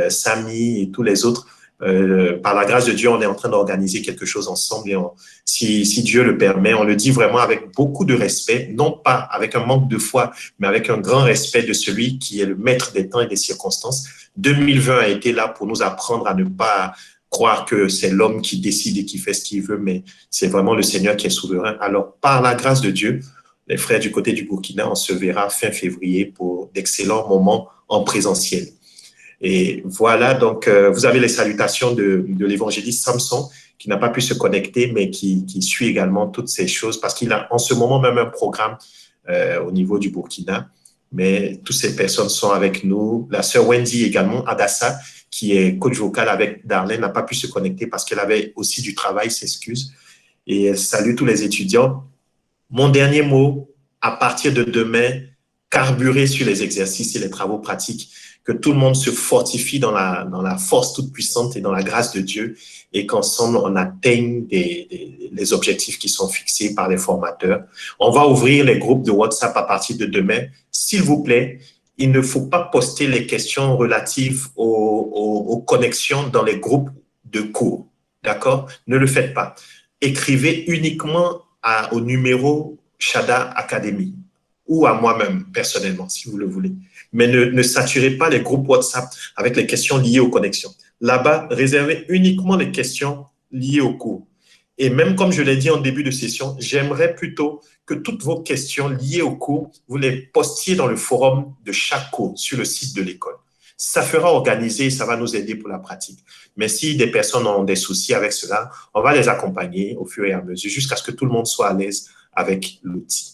Samy et tous les autres. Par la grâce de Dieu, on est en train d'organiser quelque chose ensemble et si Dieu le permet, on le dit vraiment avec beaucoup de respect, non pas avec un manque de foi, mais avec un grand respect de celui qui est le maître des temps et des circonstances. 2020 a été là pour nous apprendre à ne pas croire que c'est l'homme qui décide et qui fait ce qu'il veut, mais c'est vraiment le Seigneur qui est souverain. Alors, par la grâce de Dieu, les frères du côté du Burkina, on se verra fin février pour d'excellents moments en présentiel. Et voilà, donc vous avez les salutations de l'évangéliste Samson, qui n'a pas pu se connecter, mais qui suit également toutes ces choses, parce qu'il a en ce moment même un programme au niveau du Burkina. Mais toutes ces personnes sont avec nous. La sœur Wendy également, Adassa, qui est coach vocal avec Darlene, n'a pas pu se connecter parce qu'elle avait aussi du travail, s'excuse. Et elle salue tous les étudiants. Mon dernier mot, à partir de demain, carburer sur les exercices et les travaux pratiques, que tout le monde se fortifie dans la force toute puissante et dans la grâce de Dieu et qu'ensemble, on atteigne les objectifs qui sont fixés par les formateurs. On va ouvrir les groupes de WhatsApp à partir de demain. S'il vous plaît, il ne faut pas poster les questions relatives aux connexions dans les groupes de cours. D'accord? Ne le faites pas. Écrivez uniquement au numéro Shada Academy ou à moi-même, personnellement, si vous le voulez. Mais ne saturez pas les groupes WhatsApp avec les questions liées aux connexions. Là-bas, réservez uniquement les questions liées au cours. Et même comme je l'ai dit en début de session, j'aimerais plutôt que toutes vos questions liées au cours, vous les postiez dans le forum de chaque cours sur le site de l'école. Ça fera organiser et ça va nous aider pour la pratique. Mais si des personnes ont des soucis avec cela, on va les accompagner au fur et à mesure jusqu'à ce que tout le monde soit à l'aise avec l'outil.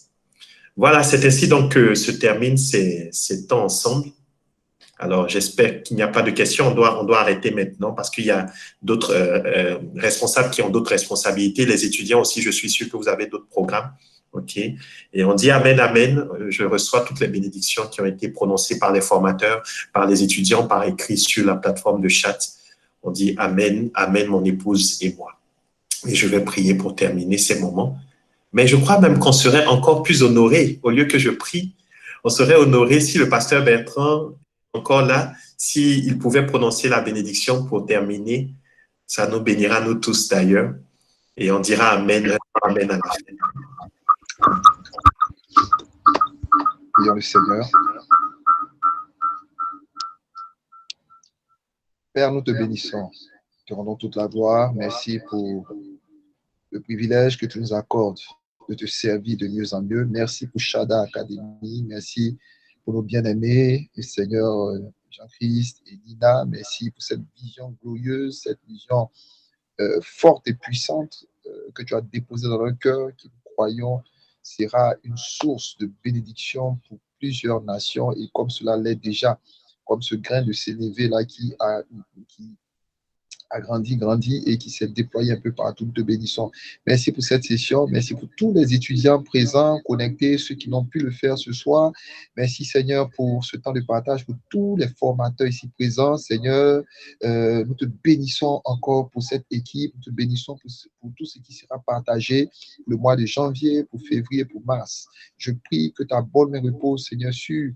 Voilà, c'est ainsi donc que se termine ces temps ensemble. Alors, j'espère qu'il n'y a pas de questions. On doit arrêter maintenant parce qu'il y a d'autres responsables qui ont d'autres responsabilités. Les étudiants aussi, je suis sûr que vous avez d'autres programmes. OK. Et on dit Amen, Amen. Je reçois toutes les bénédictions qui ont été prononcées par les formateurs, par les étudiants, par écrit sur la plateforme de chat. On dit Amen, Amen, mon épouse et moi. Et je vais prier pour terminer ces moments. Mais je crois même qu'on serait encore plus honoré. Au lieu que je prie, on serait honoré si le pasteur Bertrand encore là, s'il pouvait prononcer la bénédiction pour terminer, ça nous bénira nous tous d'ailleurs. Et on dira Amen, Amen à la fin. Prions le Seigneur. Père, nous te bénissons. Te rendons toute la gloire. Merci pour le privilège que tu nous accordes de te servir de mieux en mieux. Merci pour Shada Academy. Merci pour nos bien-aimés, et Seigneur Jean-Christ et Nina. Merci pour cette vision glorieuse, cette vision forte et puissante que tu as déposée dans leur cœur, qui nous croyons sera une source de bénédiction pour plusieurs nations. Et comme cela l'est déjà, comme ce grain de sénévé-là qui a grandi et qui s'est déployé un peu partout. Nous te bénissons. Merci pour cette session. Merci pour tous les étudiants présents, connectés, ceux qui n'ont pu le faire ce soir. Merci, Seigneur, pour ce temps de partage, pour tous les formateurs ici présents. Seigneur, nous te bénissons encore pour cette équipe. Nous te bénissons pour tout ce qui sera partagé le mois de janvier, pour février, pour mars. Je prie que ta bonne main repose, Seigneur, sur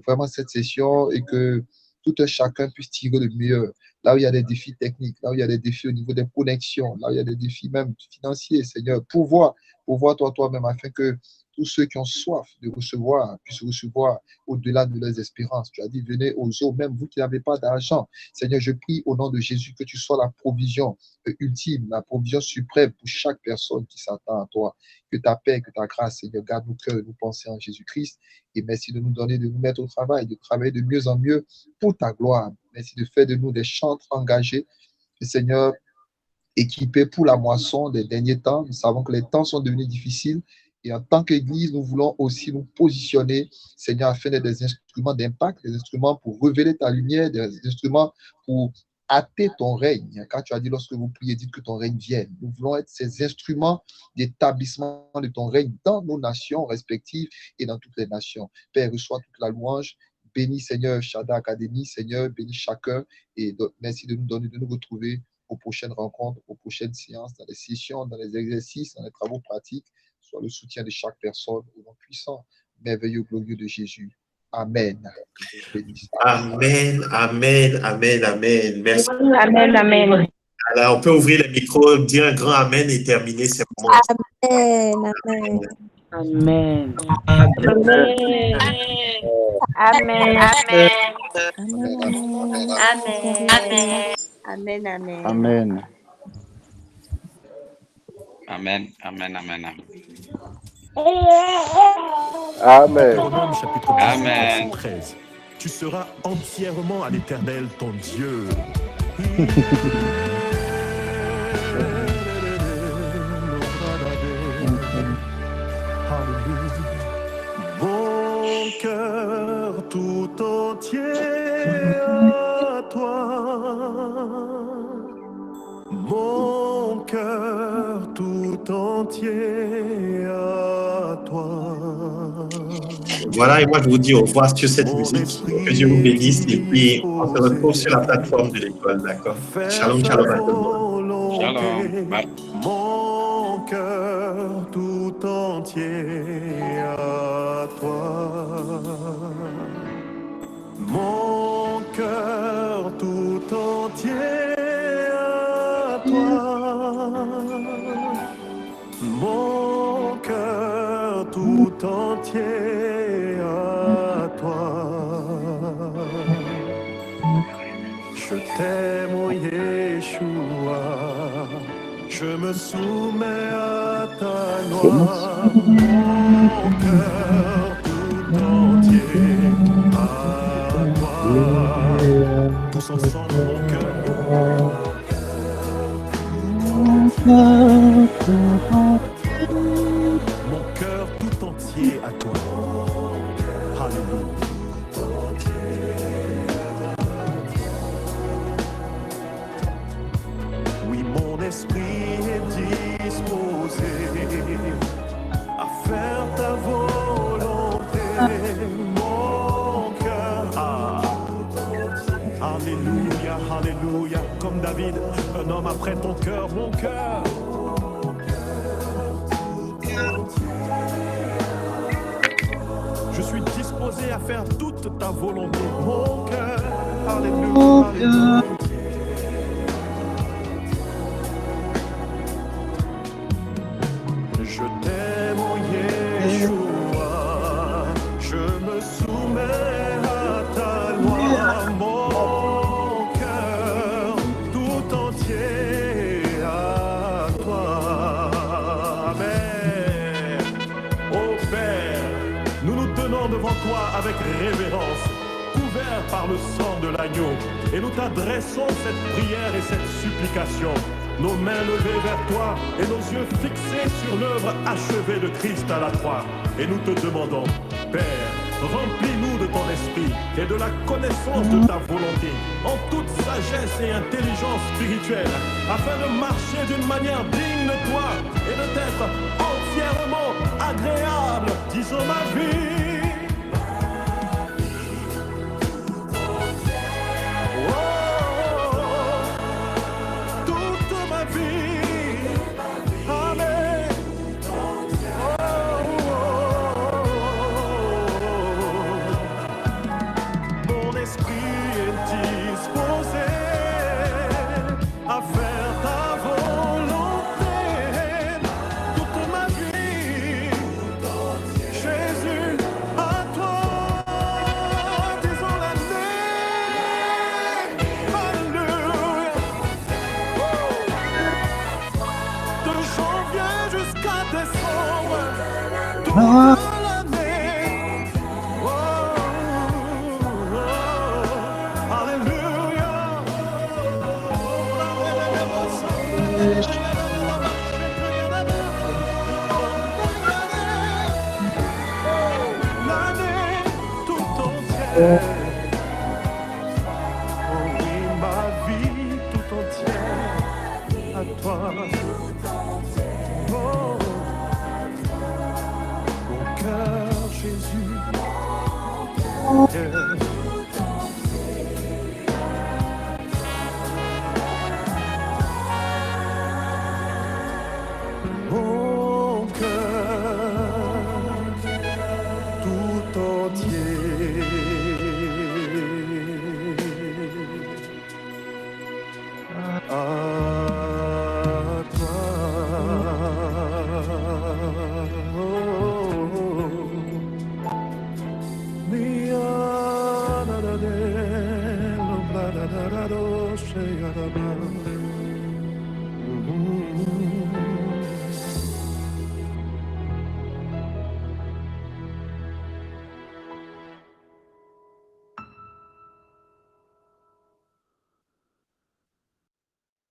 vraiment cette session et que tout un chacun puisse tirer le meilleur. Là où il y a des défis techniques, là où il y a des défis au niveau des connexions, là où il y a des défis même financiers, Seigneur, pourvois toi-même afin que tous ceux qui ont soif de recevoir puissent recevoir au-delà de leurs espérances. Tu as dit, venez aux eaux, même vous qui n'avez pas d'argent. Seigneur, je prie au nom de Jésus que tu sois la provision ultime, la provision suprême pour chaque personne qui s'attend à toi. Que ta paix, que ta grâce, Seigneur, garde nos cœurs et nos pensées en Jésus-Christ. Et merci de nous donner, de nous mettre au travail, de travailler de mieux en mieux pour ta gloire. Merci de faire de nous des chantres engagés. Et Seigneur, équipés pour la moisson des derniers temps. Nous savons que les temps sont devenus difficiles. Et en tant qu'Église, nous voulons aussi nous positionner, Seigneur, afin d'être des instruments d'impact, des instruments pour révéler ta lumière, des instruments pour hâter ton règne. Quand tu as dit, lorsque vous priez, dites que ton règne vienne. Nous voulons être ces instruments d'établissement de ton règne dans nos nations respectives et dans toutes les nations. Père, reçois toute la louange. Bénis, Seigneur, Shada Academy, Seigneur, bénis chacun et merci de nous donner, de nous retrouver aux prochaines rencontres, aux prochaines séances, dans les sessions, dans les exercices, dans les travaux pratiques. Soit le soutien de chaque personne au nom puissant, merveilleux, glorieux de Jésus. Amen. Amen, amen, amen, amen. Merci. Amen, amen. Alors, on peut ouvrir le micro, dire un grand amen et terminer ce moment. Amen, amen. Amen. Amen. Amen. Amen, amen. Amen. Amen, amen, amen, amen. Amen. Deutéronome chapitre 18, Amen. verset 13. Tu seras entièrement à l'Éternel ton Dieu. Mon cœur tout entier à toi. Mon cœur tout entier à toi. Voilà, et moi je vous dis au revoir sur cette musique. Que Dieu vous bénisse et puis on se retrouve sur la plateforme de l'école, d'accord? Shalom, shalom à tout le monde. Shalom. Bye. Mon cœur tout entier à toi. Mon cœur tout entier à toi. Mon cœur tout entier à toi. Je t'aime, ô Yeshua. Je me soumets à ta loi. Mon cœur tout entier à toi. Tous ensemble, mon cœur. Mon cœur tout entier à toi. Alléluia. Oui, mon esprit est disposé à faire ta volonté. Mon cœur, alléluia, alléluia. Comme David, un homme après ton cœur, mon cœur. Je suis disposé à faire toute ta volonté, mon cœur. Alléluia, alléluia. Je t'aime, ô Yeshua. Je me soumets à ta loi, mon cœur tout entier à toi. Amen. Ô Père, nous nous tenons devant toi avec révérence, couverts par le sang de l'agneau, et nous t'adressons cette prière et cette supplication. Nos mains levées vers toi et nos yeux fixés sur l'œuvre achevée de Christ à la croix. Et nous te demandons, Père, remplis-nous de ton esprit et de la connaissance de ta volonté, en toute sagesse et intelligence spirituelle, afin de marcher d'une manière digne de toi et de t'être entièrement agréable, disons ma vie. Oui, ma vie Mon cœur tout entier à toi.